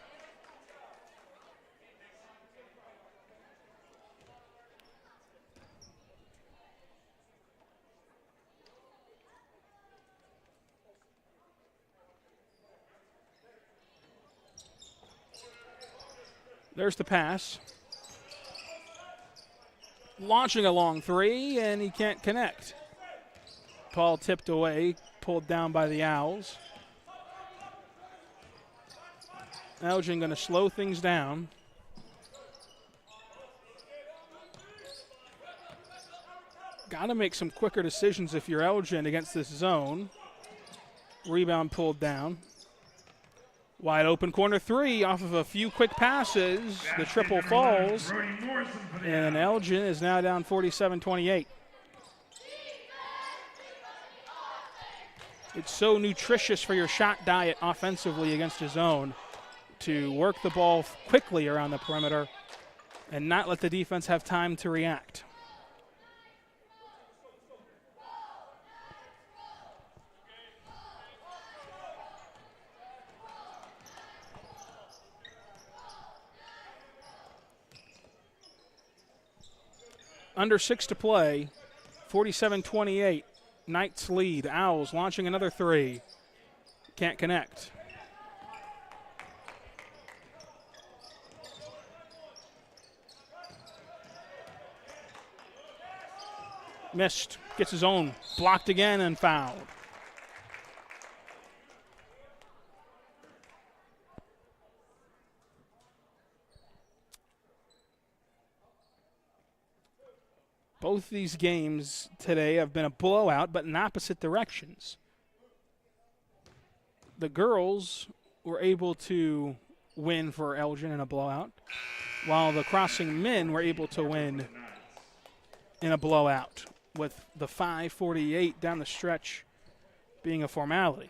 There's the pass. Launching a long three, and he can't connect. Ball tipped away, pulled down by the Owls. Elgin going to slow things down. Got to make some quicker decisions if you're Elgin against this zone. Rebound pulled down. Wide open corner three off of a few quick passes. The triple falls. And Elgin is now down 47-28. It's so nutritious for your shot diet offensively against a zone to work the ball quickly around the perimeter and not let the defense have time to react. Under 6 to play, 47-28, Knights lead. Owls launching another three. Can't connect. Missed, gets his own, blocked again and fouled. Both these games today have been a blowout, but in opposite directions. The girls were able to win for Elgin in a blowout, while the Crossing men were able to win in a blowout, with the 5:48 down the stretch being a formality.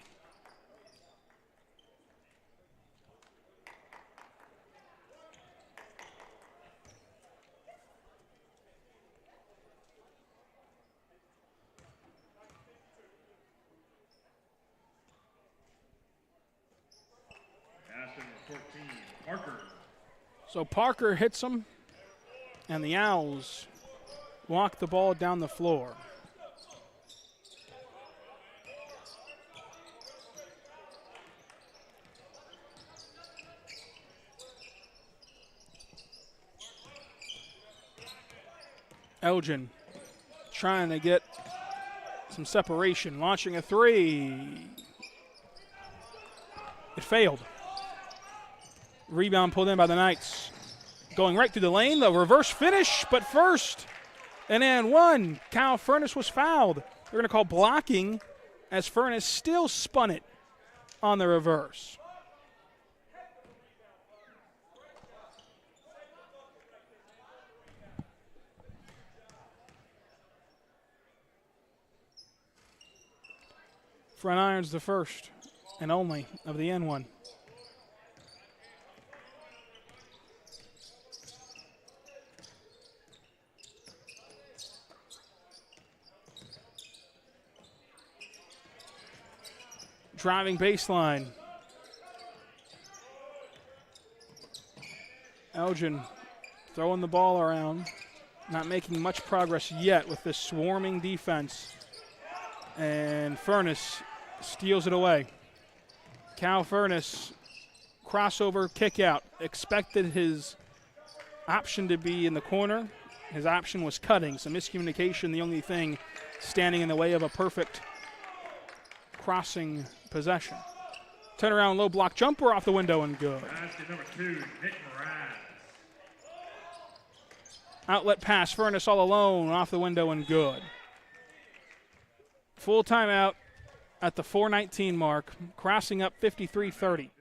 So Parker hits him, and the Owls walk the ball down the floor. Elgin trying to get some separation, launching a three. It failed. Rebound pulled in by the Knights. Going right through the lane, the reverse finish, but first, and then one. Kyle Furness was fouled. They're going to call blocking as Furness still spun it on the reverse. Front iron's the first and only of the N1. Driving baseline. Elgin throwing the ball around. Not making much progress yet with this swarming defense. And Furness steals it away. Cal Furness, crossover kick out. Expected his option to be in the corner. His option was cutting. Some miscommunication, the only thing standing in the way of a perfect crossing possession. Turnaround low block jumper off the window and good. Basket number 2, Nick Moran. Outlet pass, Furness all alone off the window and good. Full timeout at the 4:19 mark, crossing up 53-30.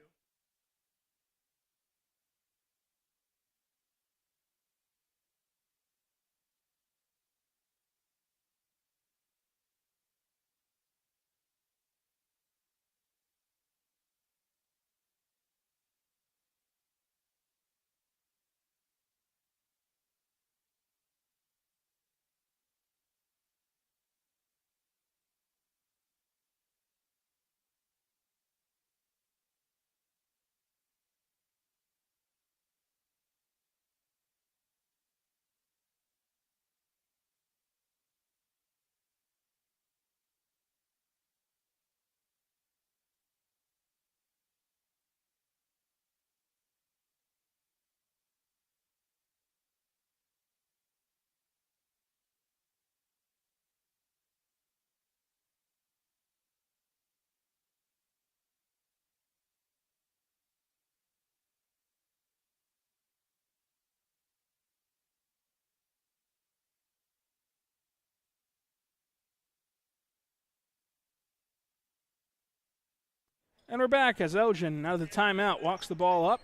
And we're back as Elgin, out of the timeout, walks the ball up.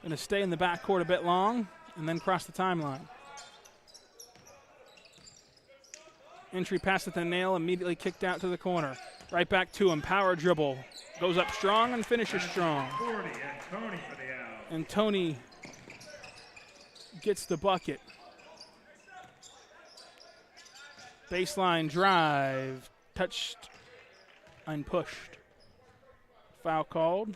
Going to stay in the backcourt a bit long and then cross the timeline. Entry pass at the nail, immediately kicked out to the corner. Right back to him, power dribble. Goes up strong and finishes strong. 40, and Tony for the out. And Tony gets the bucket. Baseline drive, touched and pushed. Foul called.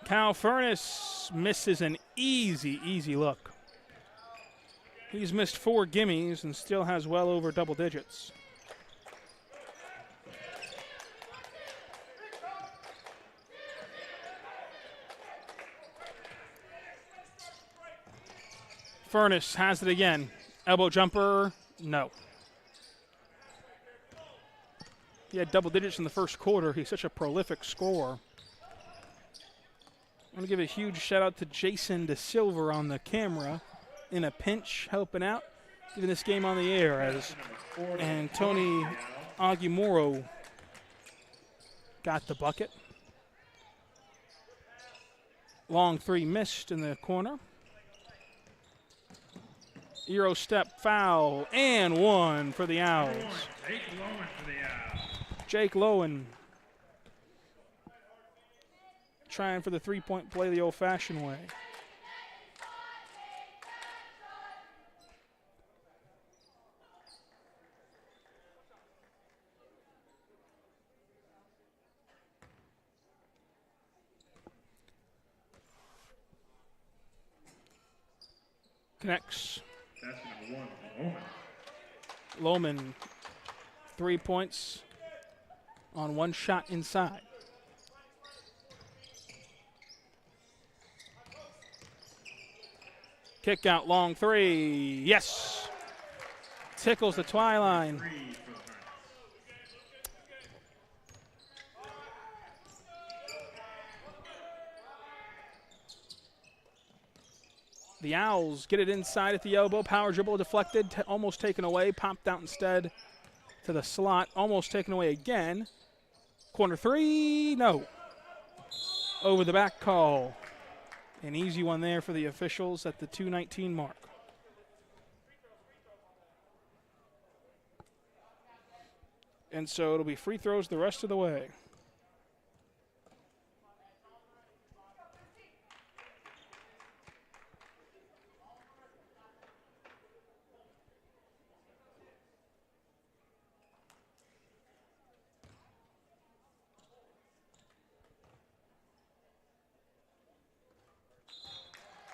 Cal Furnace misses an easy look. He's missed 4 gimmies and still has well over double digits. Furnace has it again. Elbow jumper, no. He had double digits in the first quarter. He's such a prolific scorer. I want to give a huge shout out to Jason DeSilver on the camera in a pinch, helping out, giving this game on the air as Tony Agumoro got the bucket. Long 3 missed in the corner. Euro step foul and 1 for the Owls. Jake Lowen for the out. Jake Lowen trying for the 3-point play the old-fashioned way. Connects. That's number 1 for Loman. Lohman, 3 points on 1 shot inside. Kick out, long 3. Yes. Tickles the twiline. The Owls get it inside at the elbow. Power dribble deflected, almost taken away. Popped out instead to the slot. Almost taken away again. Corner 3, no. Over the back call. An easy one there for the officials at the 2:19 mark. And so it'll be free throws the rest of the way.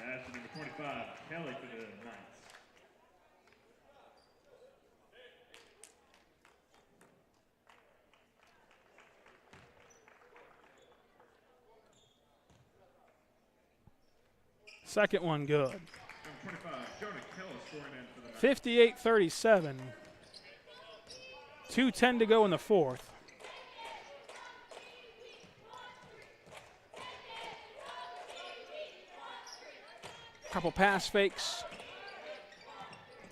That's number 25, Kelly for the Knights. Second one good. Number 25, Jonah Keller scoring in for the Knights. 58-37. 2:10 to go in the fourth. Couple pass fakes.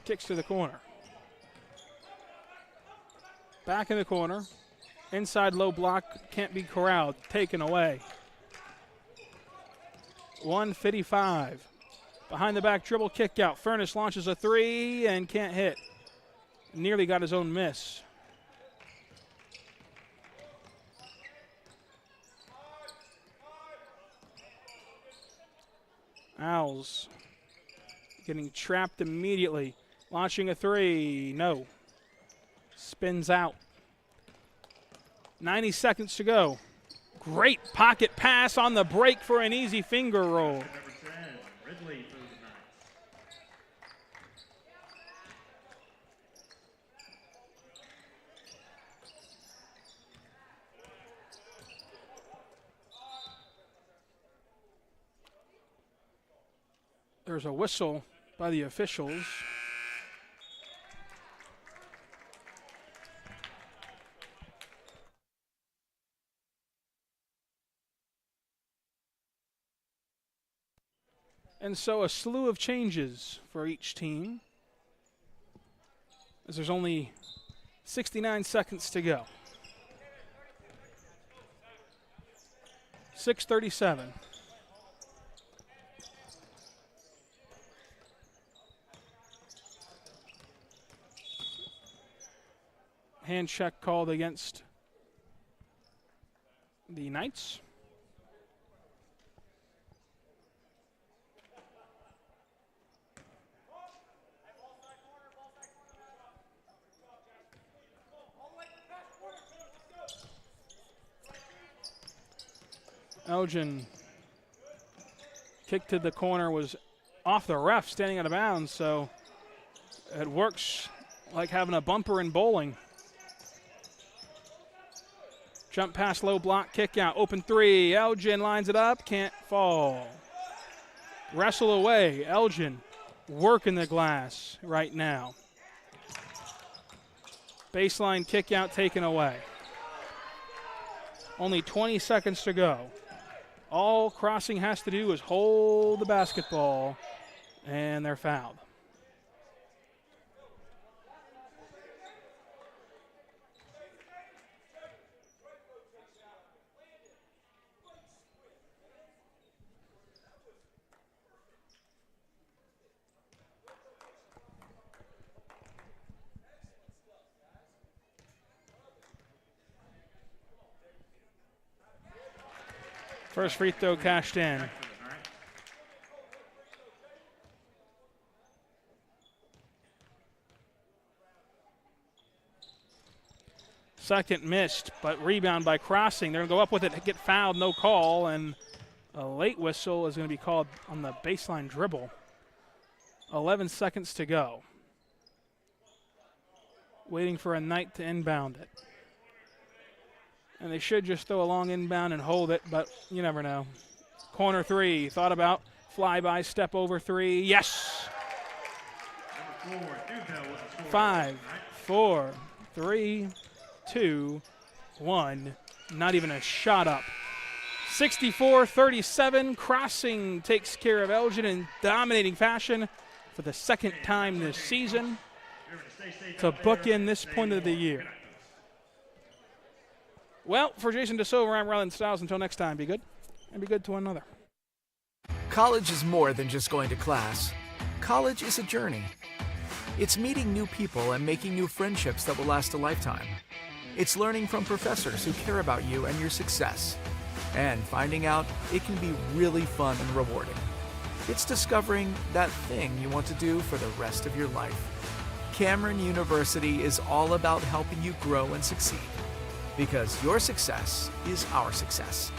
Kicks to the corner. Back in the corner. Inside low block. Can't be corralled. Taken away. 155. Behind the back dribble kick out. Furnace launches a 3 and can't hit. Nearly got his own miss. Owls getting trapped immediately. Launching a 3. No. Spins out. 90 seconds to go. Great pocket pass on the break for an easy finger roll. Number 10, Ridley for the Knights. There's a whistle by the officials. And so a slew of changes for each team, as there's only 69 seconds to go. 6:37. Hand check called against the Knights. Elgin kick to the corner was off the ref, standing out of bounds, so it works like having a bumper in bowling. Jump pass, low block, kick out, open three. Elgin lines it up, can't fall. Wrestle away. Elgin working the glass right now. Baseline kick out taken away. Only 20 seconds to go. All Crossing has to do is hold the basketball, and they're fouled. First free throw cashed in. Second missed, but rebound by Crossing. They're going to go up with it, get fouled, no call, and a late whistle is going to be called on the baseline dribble. 11 seconds to go. Waiting for a Knight to inbound it. And they should just throw a long inbound and hold it, but you never know. Corner three, thought about flyby, step over three. Yes! 5, 4, 3, 2, 1. Not even a shot up. 64-37. Crossing takes care of Elgin in dominating fashion for the second time this season to bookend this point of the year. Well, for Jason DeSilva, I'm Rylan Stiles. Until next time, be good and be good to one another. College is more than just going to class. College is a journey. It's meeting new people and making new friendships that will last a lifetime. It's learning from professors who care about you and your success. And finding out it can be really fun and rewarding. It's discovering that thing you want to do for the rest of your life. Cameron University is all about helping you grow and succeed. Because your success is our success.